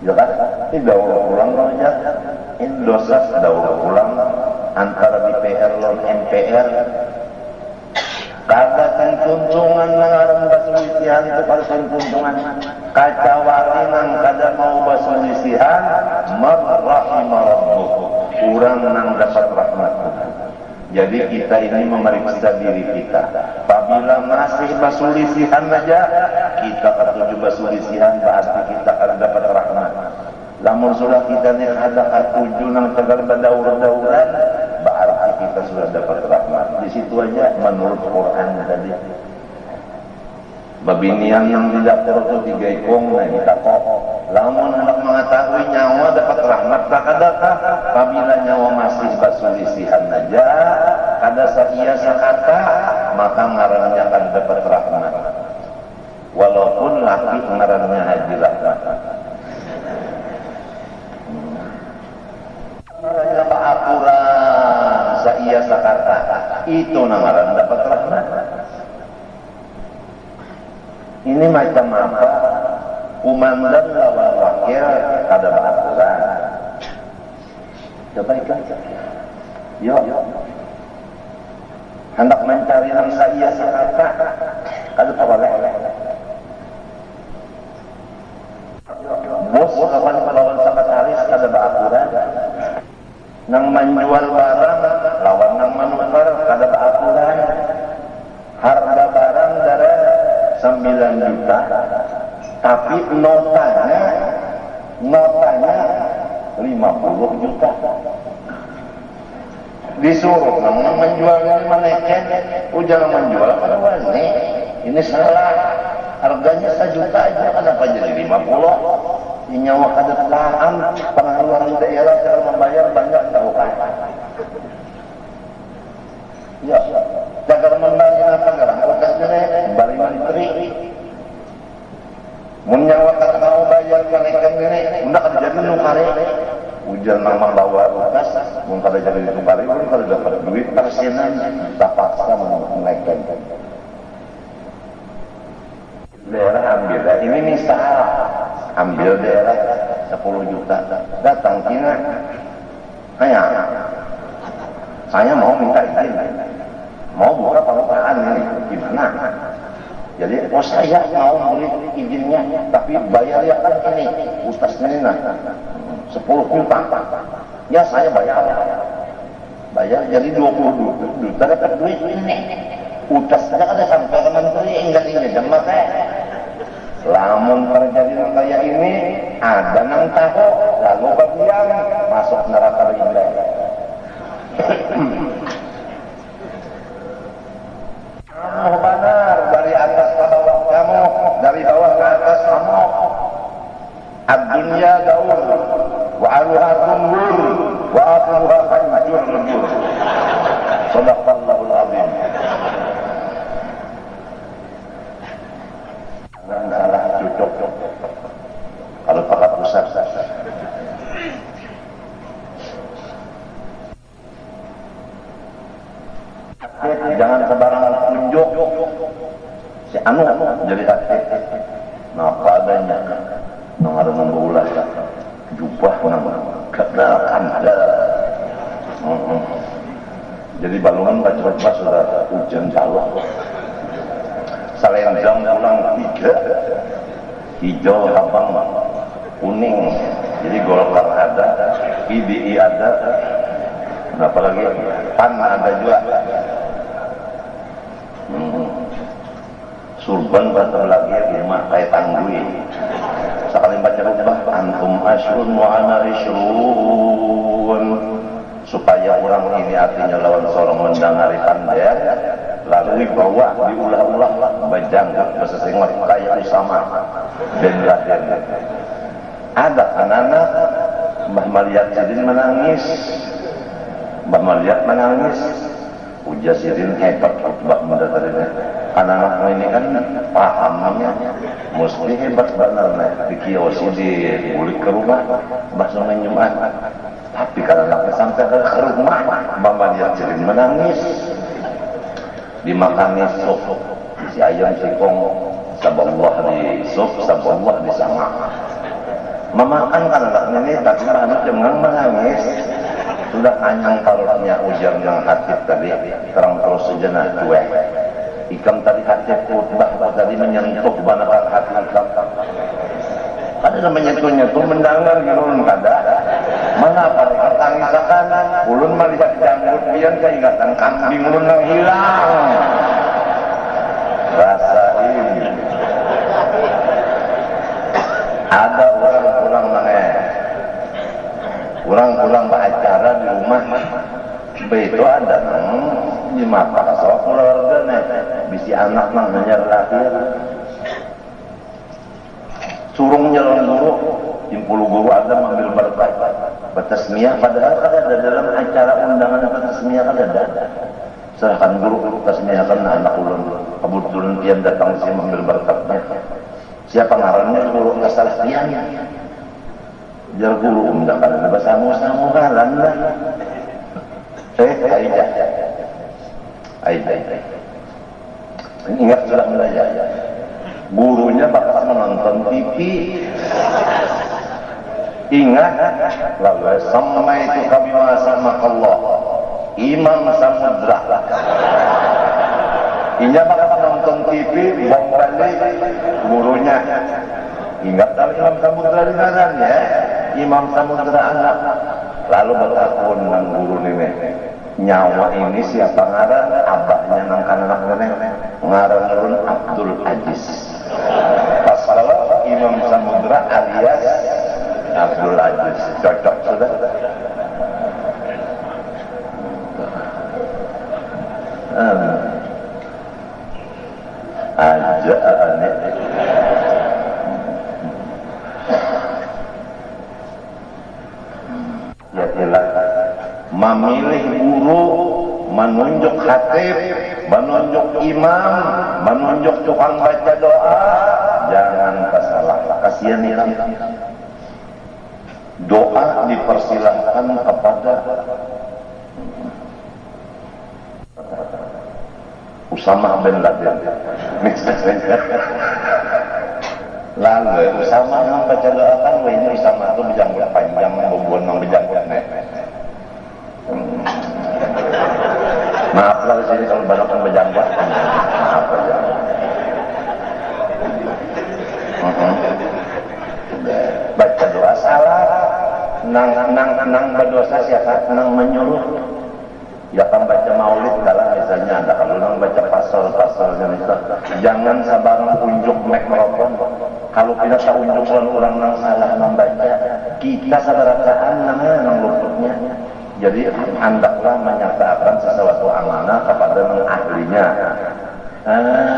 Ya kan? Ini daur ulang saja. Ini dosa daur ulang antara DPR lawan MPR. Kada tuntungan nangarang basulisihan itu pada tuntungan kacawali nang kada mau basulisihan marrahimah rabbuk kurang nang dapat rahmat. Jadi kita ini memeriksa diri kita. Apabila masih basulisihan aja kita ketujuh basulisihan berarti kita akan dapat rahmat. Lamun sudah kita ni ada ketujuh nang tegal berdaur-dauran berarti kita sudah dapat rahmat. Di situ aja menurut Quran tadi. Babinian yang tidak perlu digaikong nah kita kok. Lamun hendak mengetahui nyawa dapat rahmat tak adakah? Apabila nyawa masih basulisihan aja, kada saia sakata, maka ngarannya akan dapat rahmat. Walaupun laki ngarannya Haji Rahmat. Ngarannya paapuran saia sakata, itu ngaran dapat rahmat. Ini macam apa? Kumandan lawan wakil kada paapuran. Coba ikan. Yuk. Hendak mencari yang saia sakata, kada boleh. Bos lawan sekretaris kada beraturan. Nang menjual barang lawan nang menukar kada beraturan. Harga barang dari 9 juta, tapi notanya 50 juta. Disuruh nang menjualnya maneken, jangan menjual pada wani. Ini salah. Harganya 1 juta aja, kenapa jadi 50? Nyawa kada paham, pengeluaran daerah cara membayar banyak tahu kan? Ya, jaga membayar apa garang kodasnya bari menteri. Menyawa kada mau bayar kenaikan ini, hendak jadi nukare. Hujan nang membawa lukas, mun kada jadi nukare, mun kada dapat duit persenan, terpaksa menaikkan. Daerah ambil, ini nih sahara ambil daerah 10 juta datang kina saya mau minta izin mau buka pengupahan ini gimana jadi saya mau beri izinnya tapi bayarnya kan ini utasnya ini 10 juta ya saya bayar jadi 20 juta dapat duit ini utasnya ada sampai ke menteri enggak ini jam lamun terjadi yang kayak ini ada nang tahu lalu bagian masuk neraka indah. Kamu benar dari atas ke bawah kamu, dari bawah ke atas kamu. Ad-dunya daur wa aluha tumbur wa atuha hancur lebur. Sadaqallahul azim. Salah cocok kalau pakai pusat jangan sembarangan tunjuk si anu jadi aktif apa adanya nang ada membulas jubah nama kedakan jadi balungan baca-baca sudah hujan calon selendang pulang 3 hijau abang kuning jadi Golkar ada IDI ada apalagi PAN ada juga surban batal lagi 5 kayak tanggui sekali baca rubah antum asyrun wa ana isyrun supaya orang ini artinya lawan seorang mendangari pandai lalu dibawa diulah-ulah bajangkut bahasa Singapura kayak Usama bin Laden ada anak-anak Mbah Maliat Sidin menangis Mbah Maliat menangis Uja Sidin hebat khutbah mendatarinya anak-anak ini kan pahamnya mesti hebat benar di kios di bulik ke rumah bahasa menyumat tapi kalau anaknya sampai ke rumah Mbah Maliat Sidin menangis dimakani sup si ayam sikong saballah di sup saballah di sama memakan kan anaknya ini tapi anak jangan menangis sudah anyang kalornya ujar yang hatib tadi terang terus sejenak kue ikam tadi hatib khutbah tadi menyentuh banakan hati ikam ada menyentuh-nyentuh mendengar gitu kada mana apa tangisakan ulun melihat janggut pian keingatan kambing ulun yang hilang rasain ada orang pulang mana orang pulang acara di rumah Itu ada di mata soal keluarga nih, bisi anak namanya lahir, surung jalan guru, impul guru ada mengambil berkat, batasmiyah padahal ada dalam acara undangan batasmiyah ada. Serahkan guru tasmiyahkan anak ulun, kebetulan pian datang sih mengambil berkatnya. Siapa ngarannya guru asal pian? Jar guru undangan bahasa samu kalan lah. Aida. Ingat sudah belajar. Gurunya bakal menonton TV. Ingat, lalu sama itu kami sama Allah. Imam Samudra. Inya bakal menonton TV, bang balik gurunya. Ingat kalau Imam Samudra di sana ya. Imam Samudra anak. Lalu bertakun dengan guru ini, nyawa ini siapa ngaran? Abahnya nangkan anak nenek, ngaran Harun Abdul Aziz. Pas kalau Imam Samudra alias Abdul Aziz, cocok sudah. Aja aneh. Memilih guru, menunjuk khatib, menunjuk imam, menunjuk tukang baca doa, jangan salah. Kasihan ini. Doa dipersilahkan kepada Usama bin Laden. Lalu Usama membaca doa kan, ini Usama itu berjanggut panjang, membuat berjanggut nek. Maaf lah di sini kalau banyak yang berjanggut. Maaf aja. Baca doa salah. Nang berdosa siapa? Nang menyuruh. Ya kan baca maulid kalau misalnya ada, kalau nang baca pasal-pasalnya itu jangan sabarang unjuk mikrofon. Kalau kita tak unjuk orang nang salah membaca, kita sadarakaan nang luputnya. Jadi hendaklah menyatakan sesuatu amanah kepada ahlinya.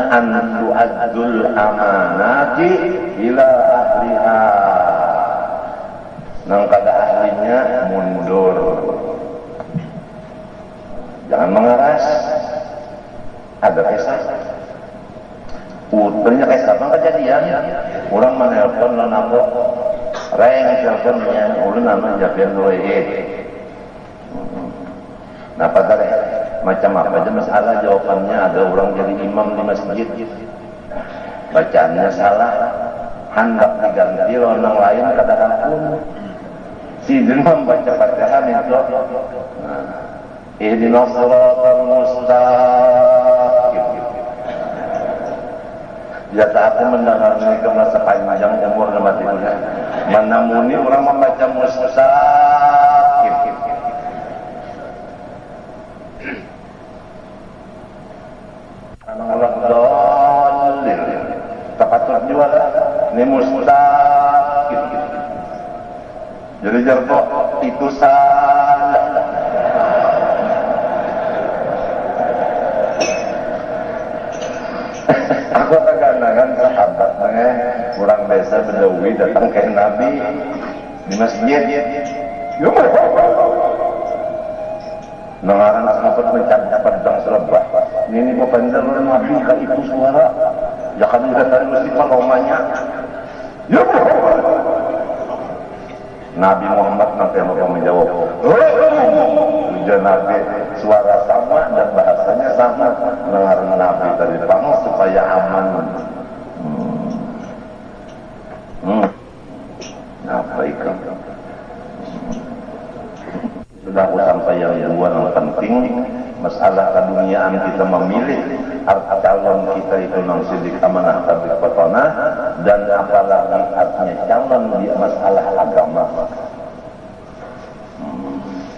An tu'addul amanati ila ahliha. Nang kada ahlinya mundur. Jangan mengeras. Ada kisah. Banyak kisah apa kejadian. Orang menelpon dan aku reng teleponnya, ulun nama Jabian Loe. Nah pada macam apa aja masalah jawabannya, ada orang jadi imam di masjid, bacaannya salah, hendak diganti orang lain kadang-kadang si imam baca Fatihah itu. Ihdinas siratal mustaqim. Ya tak aku mendengar ini ke masa panjang umur mati muda. Menamuni orang membaca mustaqim. Allah dolil. Takatut jual ini mustaqim. Jadi jarko itu salah. Aku kadang-kadang sahabat kurang desa Bedawi datang ke Nabi di masjid. Nangaran sahabat mencabut pedang selebah. Ini pepandang Nabi ke itu suara. Ya kan juga tadi mesti romanya. Ya Nabi Muhammad nanti yang mau menjawab. Tujuan Nabi suara sama dan bahasanya sama. Nangaran Nabi tadi bang supaya aman. Apa itu? Sudah aku sampai yang dua yang penting, masalah keduniaan kita memilih calon kita itu nang sidik amanah tablik petona, dan apalagi artinya calon di masalah agama.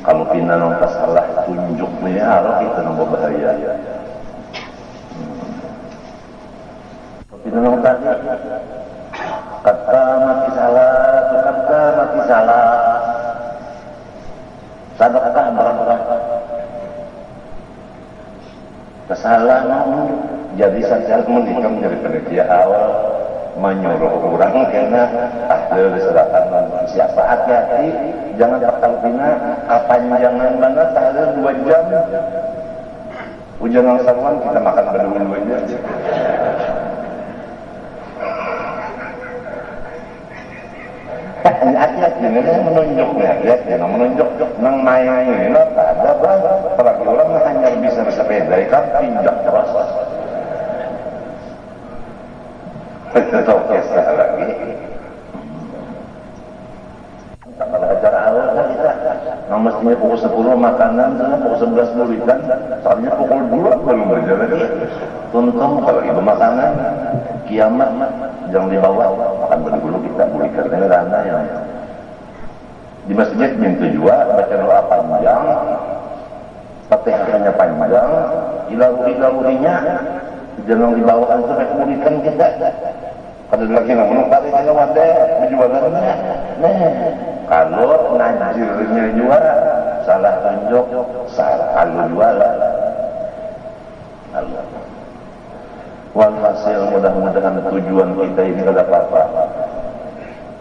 Kalau kita nang salah tunjuknya harus kita nang berbahaya. Kita nang tadi kata mati salah. Sadaqah berapa? kesalahan. Jadi saya menikah menjadi panitia awal menyuruh orang karena ahli diserahkan siapa hati-hati jangan pakal pina kepanjangan banget ada 2 jam hujan yang sarwan kita makan berdua-duanya hati-hati ini menunjuknya ya menunjuk nang main ini ada bang apalagi orang hanya bisa bersepeda kan pinjak terus tetap kisah lagi kalau acara awal kan kita yang mestinya pukul 10 makanan sana pukul 11 belikan soalnya pukul 2 belum berjalan tuntung kalau itu makanan kiamat jangan dibawa makan dulu kita belikan karena yang di masjid minta juga baca doa panjang fatihahnya panjang ilah-ilahnya jangan dibawakan sampai kemudian kita ada lagi yang menukar itu wadah berjualannya kalau najirnya juga salah tunjuk salah kalau jualan walhasil mudah-mudahan tujuan kita ini ada apa-apa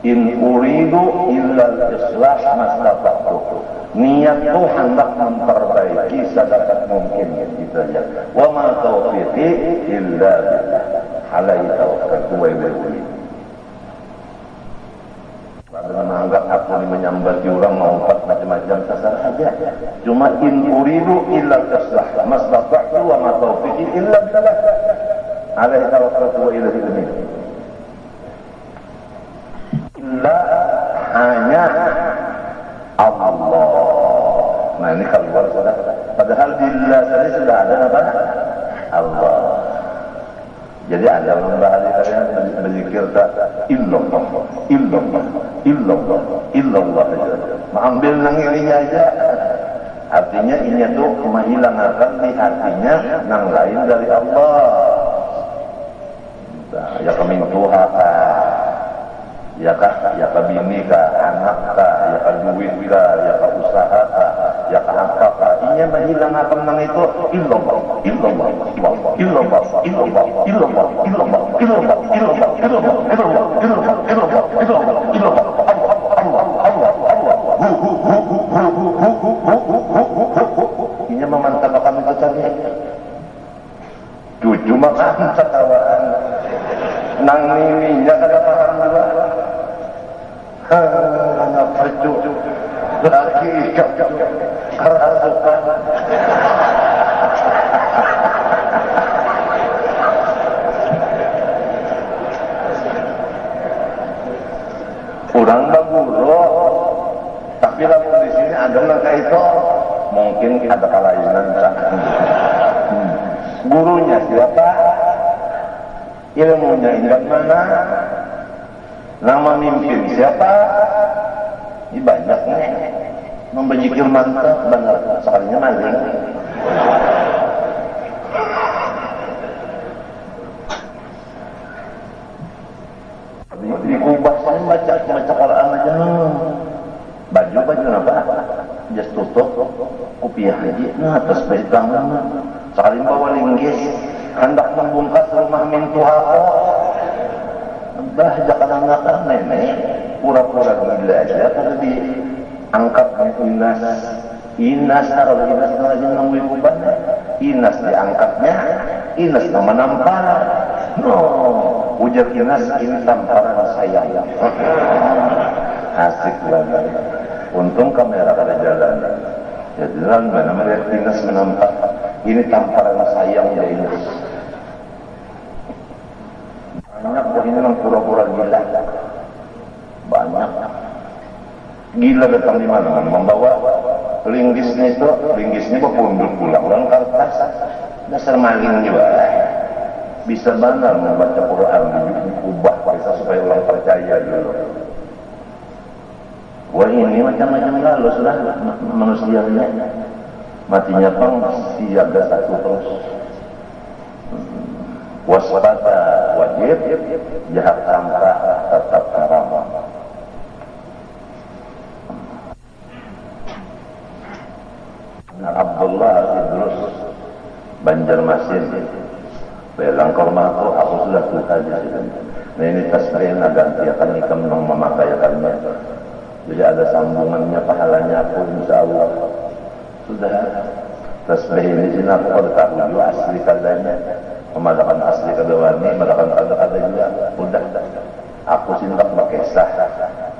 in uridu illa al-islah mastata'tu niatku hendak memperbaiki sedapat mungkin gitu aja wa ma taufiqi illa billah alaihi tawakkaltu wa ilaihi menganggap aku ini menyambati orang mengumpat macam-macam terserah aja cuma in uridu illa al-islah mastata'tu wa ma taufiqi illa billah alaihi tawakkaltu wa ilaihi illa hanya Allah. Nah ini keluar sudah. Padahal billah tadi sudah ada apa? Allah. Jadi ada bahasa kalian berzikir tak illallah, illallah, illallah, illallah aja. Mengambil nang ininya aja. Artinya ini tuh menghilangkan di hatinya nang lain dari Allah. Ya kami Tuhan. Ya kah, ya kah bini kah, anak kah, ya kah duit kah, ya kah usaha kah, ya kah apa kah. Ini menghilang apa menang itu illallah, illallah, illallah, illallah, illallah, illallah, illallah, illallah, illallah, illallah, illallah, illallah, illallah, illallah, Allah, Allah, Allah. Ini memantapkan itu tadi. Cucu makan ketawaan. Nang nininya kada paham juga. Anak percu lagi kerasukan. Kurang baguro, tapi lalu di sini ada nangka itu mungkin ada kelainan. Gurunya siapa? Ilmunya ingat mana? Nama mimpin siapa? Ini banyak nih. Membejikir mantap benar. Sekalinya maling. Di kubah saya baca Quran aja. Baju apa? Jas tutup, kopiah aja. Nah atas pegangan. Sekali bawa linggis. Hendak membungkas rumah mintuha bah jangan anak nenek pura-pura gila aja kalau diangkat inas kalau inas aja nunggu ibuban inas diangkatnya inas nama nampar no ujar inas ini tamparan sayang asik banget untung kamera kada jalan ya jalan mana melihat inas menampak ini tamparan sayang ya inas banyak ini memang pura-pura gila banyak gila datang di mana membawa linggisnya berpunduk pulang dan kertas dasar maling juga bisa benar membaca Quran diubah bisa supaya orang percaya dulu wah ini macam-macam lalu sudah manusianya matinya pang siaga satu terus waspada wajib jahat sangka tetap haram. Abdullah Idrus Banjarmasin. Belang kormato, aku sudah Tuhan di sini. Nah ini tasbih ganti akan ikam memakaikannya. Jadi ada sambungannya pahalanya aku insya Allah. Sudah tasbih ini sini aku pada tahu juga asli kadanya. Memadakan asli kadawani, memadakan kada juga. Udah. Aku sintak pakai kisah.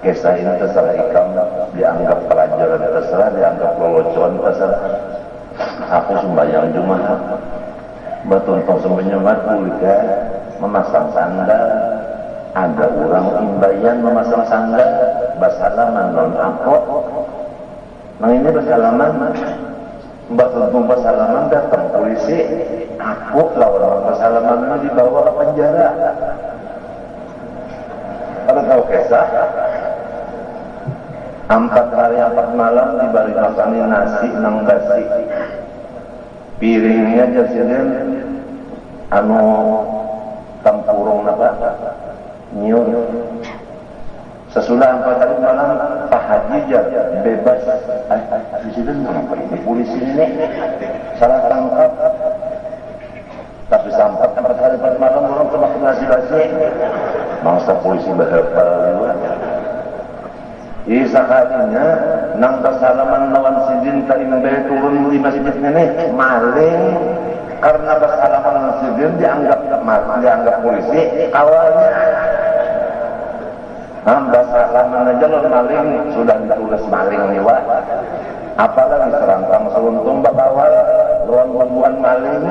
Kisah ini terserah ikam, dianggap pelajaran terserah, dianggap lolocoan terserah. Aku sembahyang Jumat, bertuntung sembahyang Jumat pulika, memasang sandal. Ada orang imbayan memasang sandal, bersalaman non angkot. Nah ini bersalaman, bertuntung bersalaman datang polisi. Aku lawan bersalaman dibawa ke penjara. Ada tahu kisah? 4 hari 4 malam diberi makanin nasi nang basi. Piringnya jasiden anu tempurung apa? Nyur. Sesudah 4 hari malam Pak Haji bebas. Jasiden kenapa ini polisi ini salah tangkap? Tapi sampai 4 hari 4 malam orang termakan nasi basi. Mangsa polisi berhafal juga. Isakatinya nang bersalaman lawan sidin taimbe turun di masjid ini maling karena bersalaman lawan sidin dianggap polisi awalnya. Bersalaman aja lawan maling sudah ditulis maling lewat. Apalagi serantang seluntung bakawal lawan bubuan maling.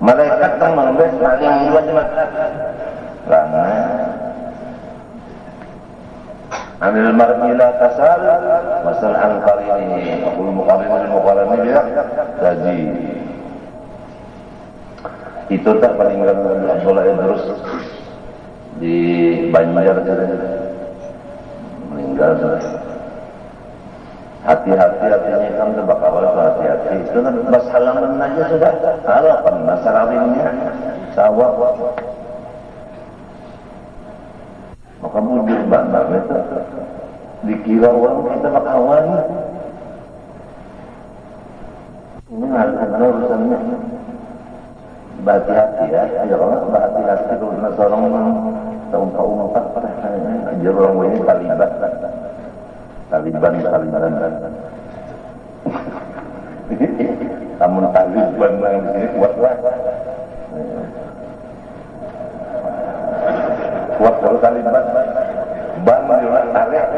Malaikat yang mengebes maling dua jemaat lana ambil marmila kasal masal angkal ini aku mukarin dia jadi itu tak peninggalan Abdullah Idrus di Banjar meninggal. Hati-hati artinya kan tebak awal hati-hati itu kan bas halaman aja sudah harapan masarawinnya sawah maka bujur bandar itu dikira orang kita bakawan ini ada urusannya berhati-hati ya orang berhati-hati kalau seorang tahun keempat aja orang ini Taliban namun Taliban yang di sini kuat kalau Taliban ban juga tarik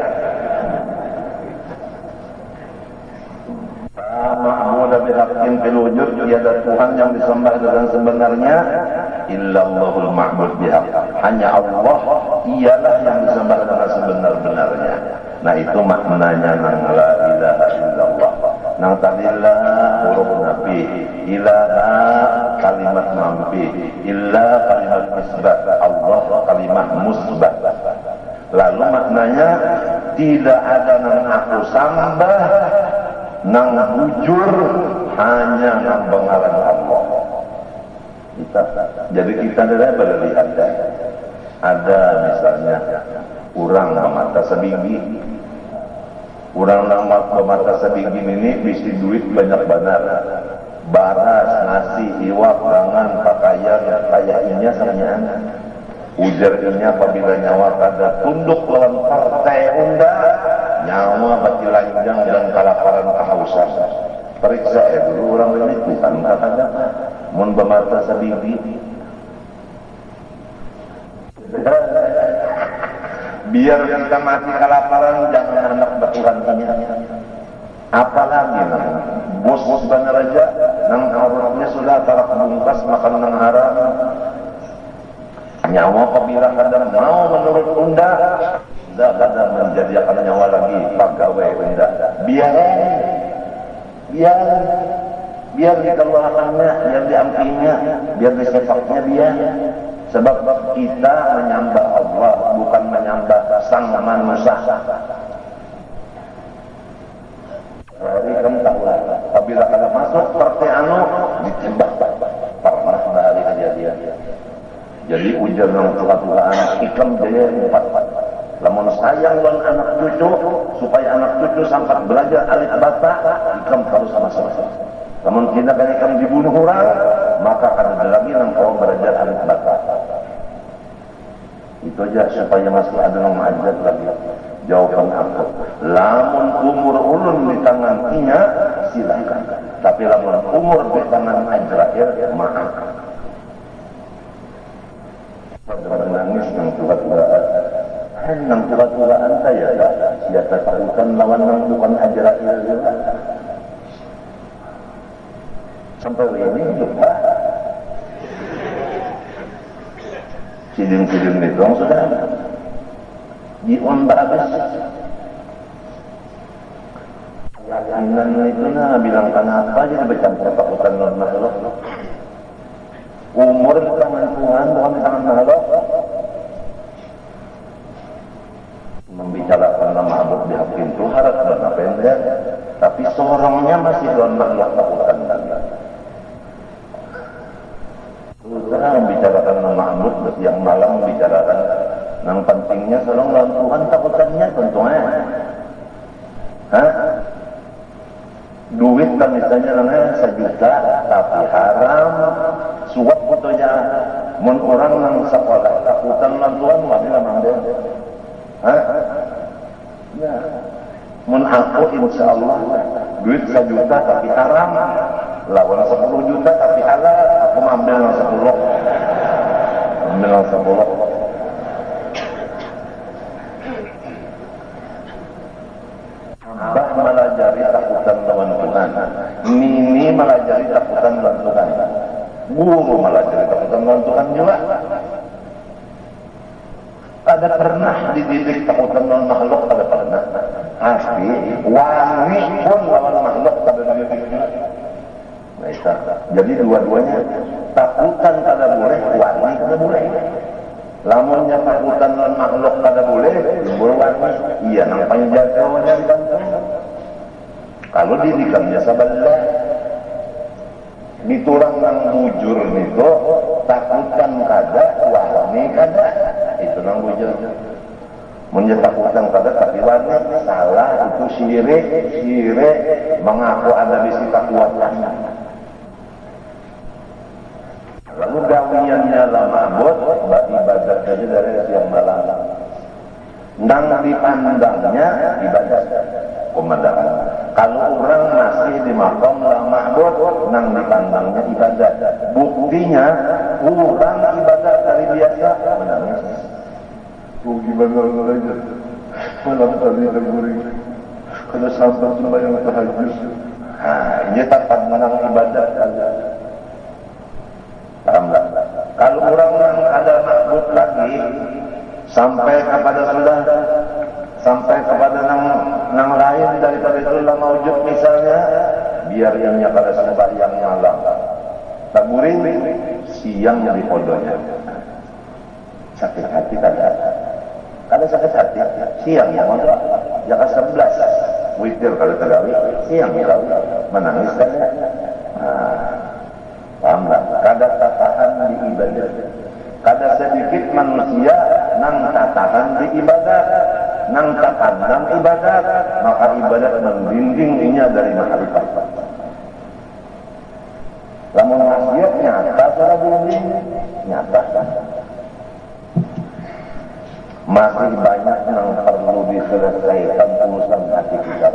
Ma'bud bihaqqin fil wujud, tiada Tuhan yang disembah dengan sebenarnya illallahul ma'bud bihaq. Hanya Allah ialah yang disembah dengan sebenar-benarnya. Nah itu maknanya nang la ilaha illallah. Nang tadillah huruf nabi, ilaha kalimat mampi, illa kalimat isbat, Allah kalimat musbat. Lalu maknanya tidak ada nang aku sambah, nang bujur, hanya nang bengaran Allah. Jadi kita tidak boleh lihat ya. Ada misalnya orang mata sebinggi, orang mata sebinggi ini bisi duit banyak benar, baras, nasi, iwak, tangan, pakaian, kayaknya samanya. Ujarnya apabila nyawa kada tunduk lawan partai unda, nyawa bati lanjang dan kelaparan kehausan. Periksa dulu orang ini Tuhan katanya mun bermata sebinggi. Biar kita mati kelaparan jangan hendak bertuhan tanya. Apalagi bos-bos benar aja nang auratnya sudah tarak bungkas makan nang haram. Nyawa apabila kadang mau menurut unda, tidak kadang menjadikan nyawa lagi pegawai unda. Biar dikeluarkannya, biar diampinya, biar disepaknya biar. Sebab kita menyembah Allah bukan menyembah sang manusia. Jadi kamu tahu lah, apabila kada masuk partai anu ditembak pernah dari kejadian. Jadi ujar nang Tuhan ikam jaya 4 Lamun sayang lawan anak cucu supaya anak cucu sampai belajar alif bata, ikam harus sama-sama. Lamun kita kan ikam dibunuh orang, maka ada lagi nang kau belajar alif bata. Itu aja supaya masih ada yang mengajar lagi. Jawaban aku, lamun umur ulun di tangan inya silakan, tapi lamun umur di tangan Azrail maaf. Pada nangis nang turat-turaan, nang turat-turaan saya siapa takutan lawan nang bukan Azrail juga. Sampai ini lupa. Sidin-sidin itu sudah dion habis. Keyakinan itu bilang kenapa jadi bercampur takutan non makhluk. Umur di tangan Tuhan bukan di tangan makhluk. Membicarakan nama mabuk di hak pintu harap benar pendek, tapi sorongnya masih non makhluk takutan dan. Usaha membicarakan nama mabuk yang malam membicarakan yang pentingnya tolong lawan Tuhan takutannya tentunya. Hah? Duit kan misalnya namanya 1 juta tapi haram. Suap fotonya mun orang nang sekolah takutan lawan Tuhan mati lamang dia. Hah? Ya. Mun aku insyaallah duit 1 juta tapi haram. Lawan 10 juta tapi halal, aku ambil yang 10. Ambil yang 10. Abah melajari takutan lawan Tuhan, Mimi melajari takutan lawan Tuhan, guru melajari takutan lawan Tuhan juga. Ada pernah dididik takutan lawan makhluk, ada pernah. Tapi wani pun lawan makhluk pada dididik. Jadi dua-duanya takutan kada boleh, wani kada boleh. Lamunnya takutan lawan makhluk kada boleh, berwani. Iya nang panjataunya dibantu. Kalau didikannya saballah, diturang nang bujur itu takutan kada, wani kada. Itu nang bujur. Munnya takutan kada tapi wani salah, itu syirik mengaku ada bisi kekuatan. Lalu gawiannya lamabot, ibadat saja dari siang malam. Nang dipandangnya ibadat pemandangan. Kalau orang masih di makam lamabot, nang dipandangnya ibadat. Buktinya kurang ibadat dari biasa menangis. Gimana aja? Malam tadi terguring. Kalau sampai sembahyang tahajud. Ini tak menang ibadat aja. Kalau orang ada makbud lagi sampai kepada sudah sampai kepada nang lain daripada itu maujud misalnya, biar ianya pada sembahyang malam taburin siang di podonya sakit hati kada sakit hati siang yang mau ya ke 11 witir kalau terawih siang menangis kada. Paham tak? Kada tatahan di ibadat. Kada sedikit manusia nang tatahan di ibadat, nang tatandang ibadat, maka ibadat membimbing inya dari makrifat. Lamun maksiat nyata cara bimbing nyata. Masih banyak yang perlu diselesaikan urusan hati kita.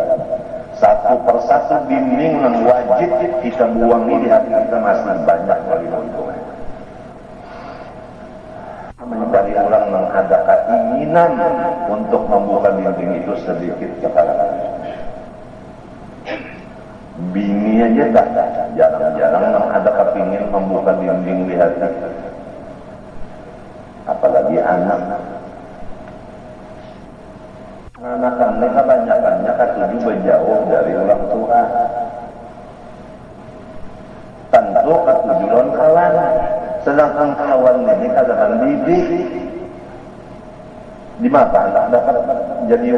Satu persatu bimbing yang wajib kita buang ini di hati kita masih banyak kali untuk mencari orang yang ada keinginan untuk membuka bimbing itu sedikit sekarang. Bini aja tak jarang-jarang yang ada kepingin membuka bimbing di hati, apalagi anak. Anak-anak kebanyakannya ketujuh berjauh dari orang tua. Tentu ketujuh kawan. Sedangkan kawan ini kadang didik. Di mata anak dapat jadi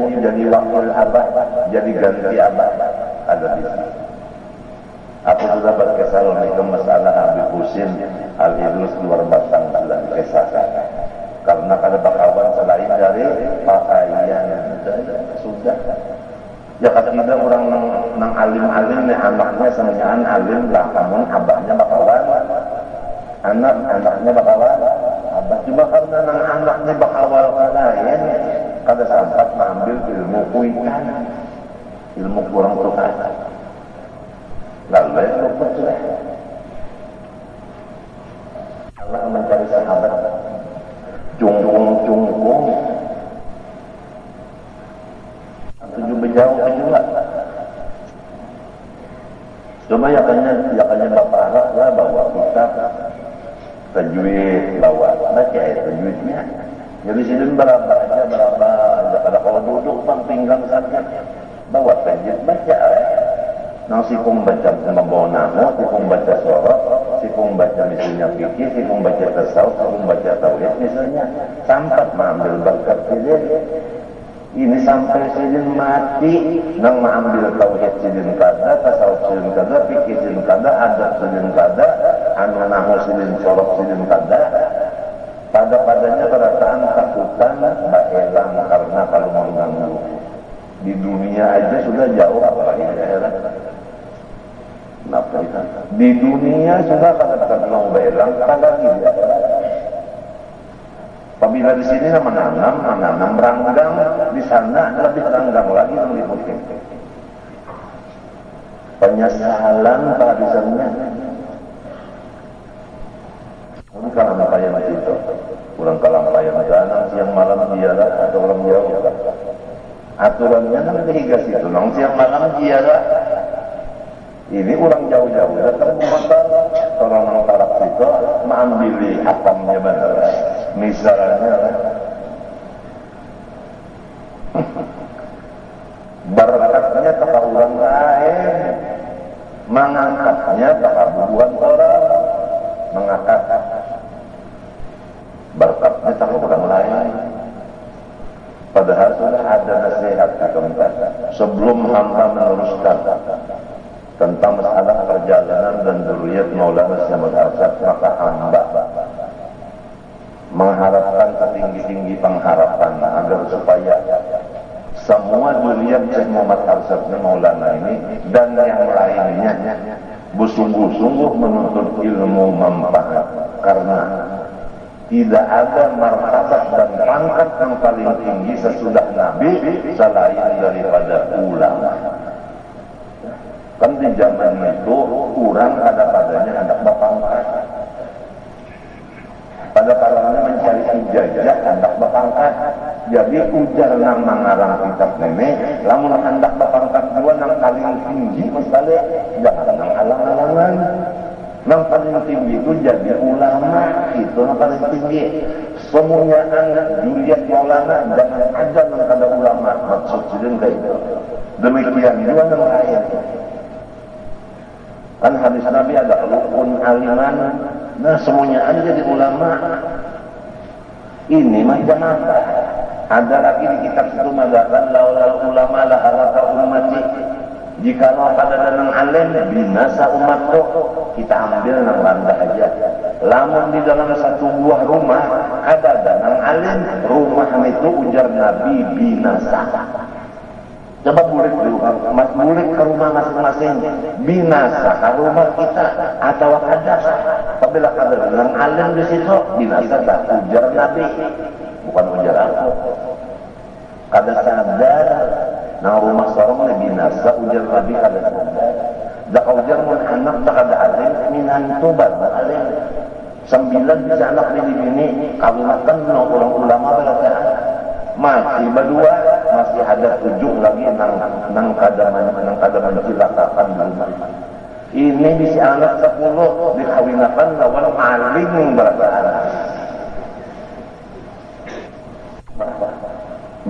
wakil abah, jadi ganti abah. Ada di sini. Aku sudah berkesal untuk masalah Habib Husin Al-Idrus luar batang sudah dikesahkan. Karena ada kawan selain dari pakaian sudah. Ya ketiga orang nang alim-alim nih anaknya semuanya alim lah, namun abahnya bakalan anaknya bakalan abah cuma karena nang anaknya bakawal kalayan kada sempat mengambil ilmu kuitan, ilmu kurang Tuhan. Lalu ya lupa sudah. Allah mencari sahabat cungkung tujuh bejauh juga. Cuma yakanya bapak lah bawa kita tajwid bawa baca tajwidnya. Jadi sini berapa aja kalau duduk bang pinggang saja bawa tajwid baca. Nang sikung baca membawa nama, sikung baca sorot, sikung baca misalnya fikih, sikung baca tasawuf, sikung baca tauhid misalnya, sampai mengambil berkat sidin. Ini sampai sidin mati, nang mengambil tauhid sidin kada, tasawuf sidin kada, fikih sidin kada, adab sidin kada, anu nahu sidin sorot sidin kada. Pada-padanya perasaan takutan baelang karena kalau mengganggu. Di dunia aja sudah jauh apalagi di akhirat. Di dunia sudah kata-kata mau belang, apalagi di akhirat. Apabila di sini menanam ranggang, di sana lebih ranggang lagi yang dibutuhkan. Penyesalan kehabisannya. Ini kalampaian itu, kurang kalampaian ganang siang malam dialah atau orang jauh. Aturannya nanti hingga situ, nang siang malam dialah. Ini orang jauh-jauh datang motor, orang nang tarak situ mengambil hatamnya benar. Misalnya berkatnya tak orang lain, mengangkatnya tak bubuhan orang, mengangkat berkatnya tak orang lain. Padahal sudah ada nasihat di tempat sebelum hamba meneruskan tentang masalah perjalanan dan dzurriyyat Maulana Syamsul Arsad, maka hamba mengharapkan setinggi-tinggi pengharapan agar supaya semua dzurriyyat Syekh Muhammad Arsad Maulana ini dan yang lainnya bersungguh-sungguh menuntut ilmu manfaat, karena tidak ada martabat dan pangkat yang paling tinggi sesudah Nabi selain daripada ulama. Kan di zaman itu kurang ada-padanya anak bapangkat. Pada-padanya mencari ijazah anak bapangkat. Jadi ujar nang mengarang kitab nenek, lamun anak bapangkat dua nang paling tinggi misalnya, jangan nang alang-alangan. Nang paling tinggi itu jadi ulama, itu nang paling tinggi. Semuanya anak dzurriyyat Maulana jangan ada nang kada ulama, maksud sidin kayak itu. Demikian juga nang lain. Kan hadis Nabi ada rukun aliman, nah semuanya ada jadi ulama. Ini macam apa? Ada lagi di kitab itu mengatakan laulal ulama la halaka ummati. Jikalau pada danang alim binasa umatku, kita ambil nang landah aja. Lamun di dalam satu buah rumah ada danang alim, rumah itu ujar Nabi binasa. Coba bulik ke rumah masing-masing, binasa ke rumah kita atau ada. Apabila ada yang alim di situ, binasa tak ujar Nabi, bukan ujar aku. Kada sadar, nah rumah seorang binasa ujar Nabi kada sadar. Dak ujar mun anak tak ada alim, minan tubat alim. 9 bisa anak bini-bini, kawinakan no orang ulama belajar. Masih berdua, masih ada 7 lagi nang kada mencilakakan rumah. Ini bisa anak 10 dikawinakan lawan maling berasaan.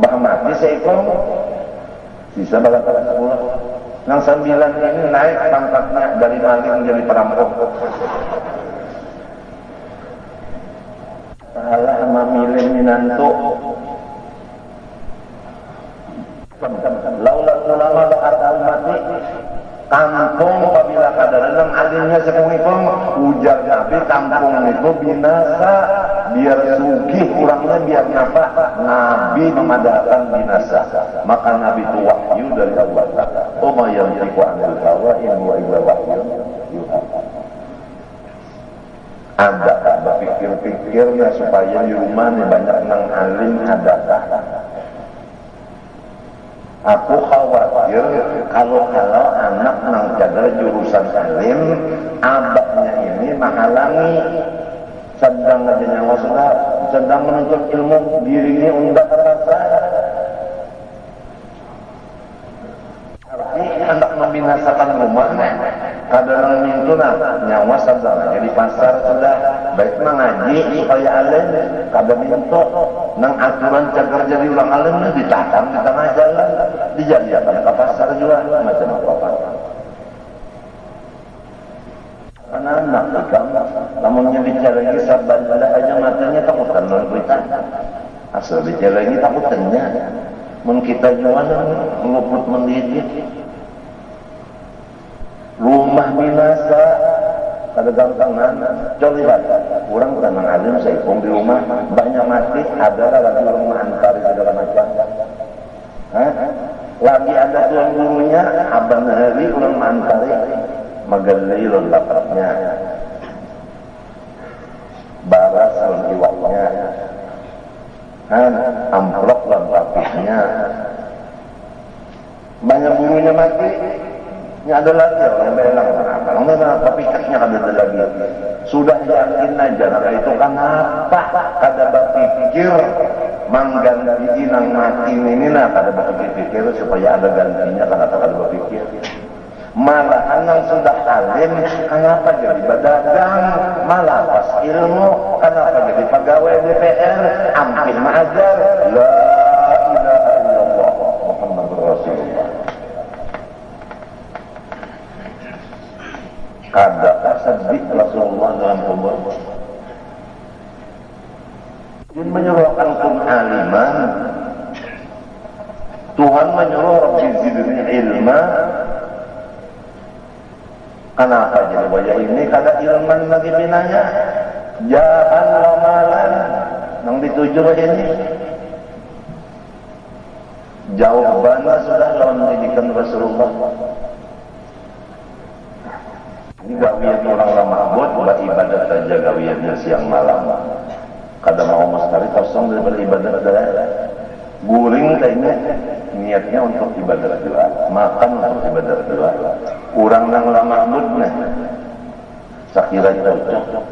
Bah mati seekor, sisa berasaan 10. Nang 9 ini naik pangkatnya dari maling jadi perampok. Salah memilih minantu. Laulah ulama bakal mati kampung apabila kadang-kadang alimnya sepungipung ujar Nabi kampung itu binasa biar sugih kurangnya biar napa Nabi memadakan binasa. Maka Nabi itu wahyu dari Allah Ta'ala. Ma yantiqu anil hawa in huwa illa wahyun yuha. Ada berpikir-pikirnya supaya di rumah nih banyak nang alim ada. Aku khawatir kalau anak nang jaga jurusan alim, abahnya ini menghalangi sedang aja nyawa sedang menuntut ilmu dirinya undak rasa. Arti hendak membinasakan rumah, kadang itu nyawa sedang jadi pasar sudah baik mengaji supaya alim, kadang itu nang aturan cagar jadi ulang alim ditahan di tengah jalan, dijadikan ke pasar juga macam apa. Anak-anak ikam, namunnya bicara lagi sabar aja matanya takutan non kita. Asal bicara lagi takutannya, mun kita jualan ngeluput mendidik. Rumah binasa, ada gantangan. Coba lihat, orang tenang alim seipung di rumah banyak mati, ada lagi orang mengantari segala macam. Lagi ada tuan gurunya, abang hari orang mengantari. Magalai lelapatnya, baras iwaknya, amplop lelapatnya, banyak burunya mati. Ini ada lagi orang belang, orang belang tapi kaknya ada lagi. Sudah yakin aja, maka itu kan apa? Kada berpikir mengganti inang mati ini nah, kada berpikir supaya ada gantinya, kada berpikir. Malah anak sudah alim, kenapa jadi berdagang? Malah pas ilmu, kenapa jadi pegawai DPR? Ampil ma'ajar, la ilaha illallah Muhammadur Rasulullah. Kada sedih Rasulullah dalam kubur. Dia menyuruhkan kum aliman. Tuhan menyuruh Rabbi zidni ilma. Kenapa jadi wajah ini kada ilman lagi binanya? Jangan lamalan yang dituju wajah ini. Jawabannya sudah lawan didikan Rasulullah. Ini gawian orang mabut buat ibadat saja gawiannya siang malam. Kada mau sekali kosong daripada ibadat dah. Guring kayaknya niatnya untuk ibadah doa, makan untuk ibadah doa. Kurang nang lama mudna, sakira cocok.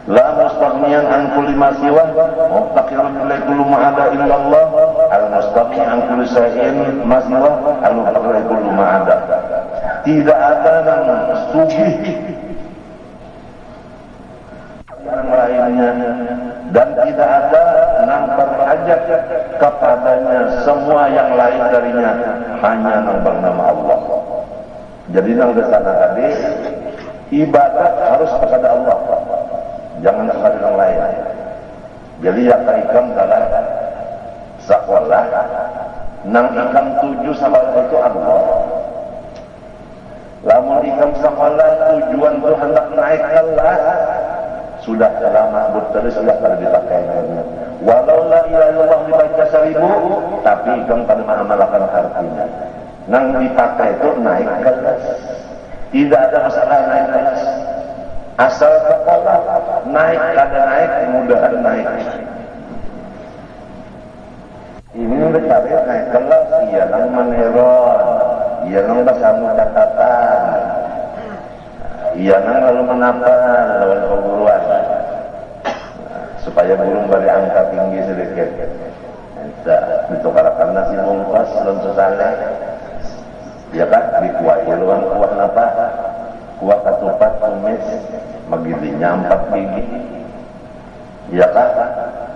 La mustaghniyan an kulli ma siwa, muftaqirun ila kulli ma ada illallah. Al mustaghni an kulli shay'in ma siwa, al muftaqir kulli ma ada. Tidak ada nang sugih yang lainnya dan tidak ada nang berhajat kepadanya semua yang lain darinya, hanya nang bernama Allah. Jadi nang kesana tadi ibadat harus kepada Allah, jangan kepada yang lain. Jadi yang ikam dalam sekolah nang ikam tuju sekolah itu Allah. Lamun ikam sekolah tujuan itu hendak naik kelas, sudah lama berterus sudah pada dipakai. Walau la ilaha illallah dibaca 1000, tapi ikam pada mengamalkan artinya. Nang dipakai itu naik kelas. Tidak ada masalah naik kelas. Asal sekolah naik kada naik, mudahan naik. Ini bercari naik kelas, iya nang meneron, iya nang bersama catatan. Iya nang lalu menapal lawan perguruan supaya burung beri angka tinggi sedikit. Ditukarakan nasi bungkus dalam sesale, ya kan? Dikuah lawan kuah napa? Kuah ketupat tumis, begitu 4 biji, ya kan?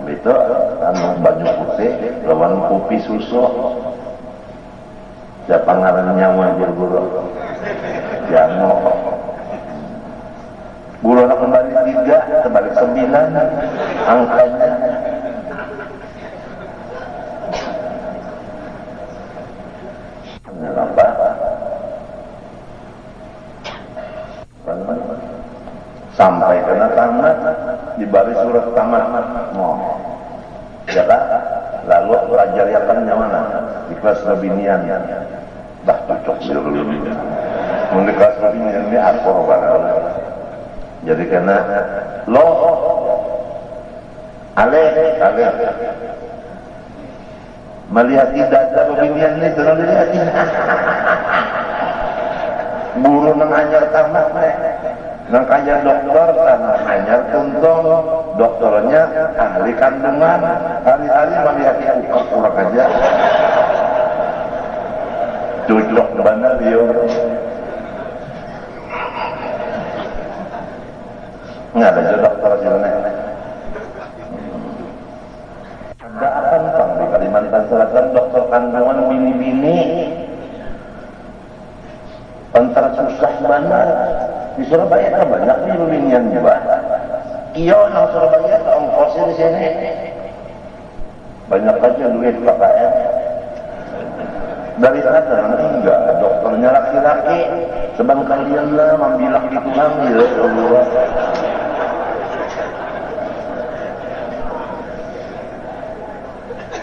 Itu anu baju putih lawan kopi susu. Siapa ngarannya wajib guru? Jano. Guru nak kembali 3, kembali 9 angkanya. Kenapa? Sampai kena tamat. di baris surat tamat ya kan, lalu pelajariakannya mana di kelas lebinian dah cocok lebinian di kelas lebinian ini akor barang jadi kena lo ale melihat data lebinian ini terus dilihat guru nang anyar tamat nang kaya dokter tanah anyar tuntung dokternya ahli kandungan hari-hari melihat ukur kurang aja cocok benar dia nggak ada dokter jelas ada apa bang di Kalimantan Selatan dokter kandungan bini-bini antara susah banget di Surabaya kan banyak nih binian juga iya orang Surabaya ongkosnya di sini banyak aja duit KKN dari sana enggak dokternya laki-laki sebang kalian lah membilak di tulang ya Allah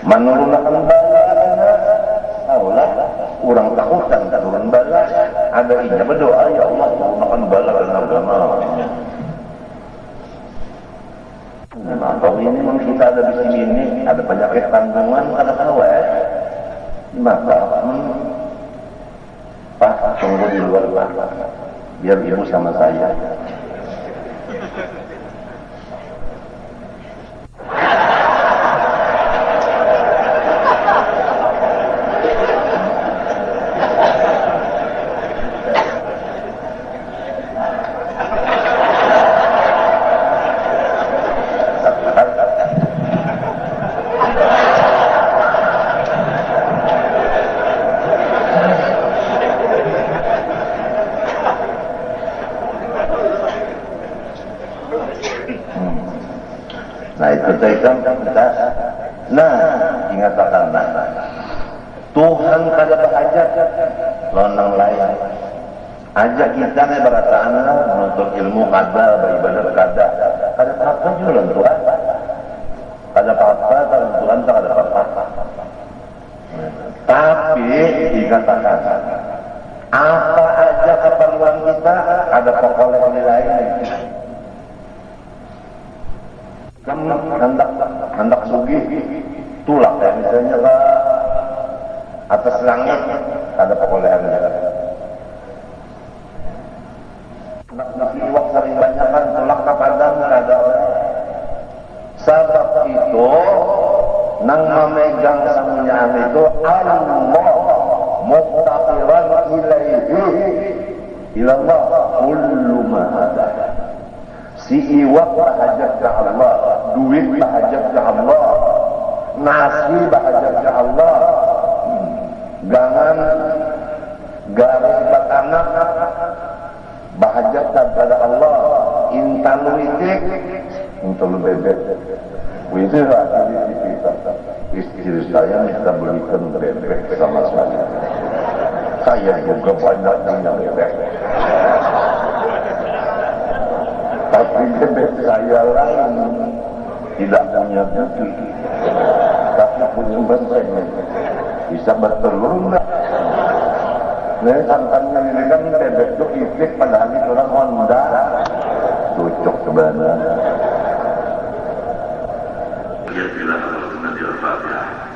menurunkan bala Allah kurang takutan turun bala ada ijabah berdoa ya Allah turunkan bala dalam agama nah kalau ini memang kita ada di sini ini ada penyakit kandungan ada tahu maka Pak tunggu di luar Pak biar ibu sama saya ingatakan Tuhan kada berhajat lonang lain ajak kita nih berataan menuntut ilmu kada beribadah kada apa juga Tuhan kada apa-apa kalau Tuhan tak ada apa-apa tapi dikatakan apa aja keperluan kita ada pokoknya lain kamu hendak sugih tulak ya misalnya ke atas langit ada pekolehan nasi iwak sering banyak kan tulak ke padang ada sebab itu nang memegang samunyaan itu Allah muqtaqiran ilaihi ilallah kullu ma ada si iwak bahajat ke Allah duit bahajat ke Allah nasi bahajat ke Allah gangan garis batanak bahajat kepada Allah intan widik untuk bebek itu istri saya minta belikan bebek sama saya juga banyak yang bebek tapi bebek saya lain tidak punya cucu tapi punya benteng bisa bertelur enggak nah sangkanya ini kan bebek itu iklik padahal itu orang Honda cocok sebenarnya. Ya, bila kalau nanti Al-Fatihah.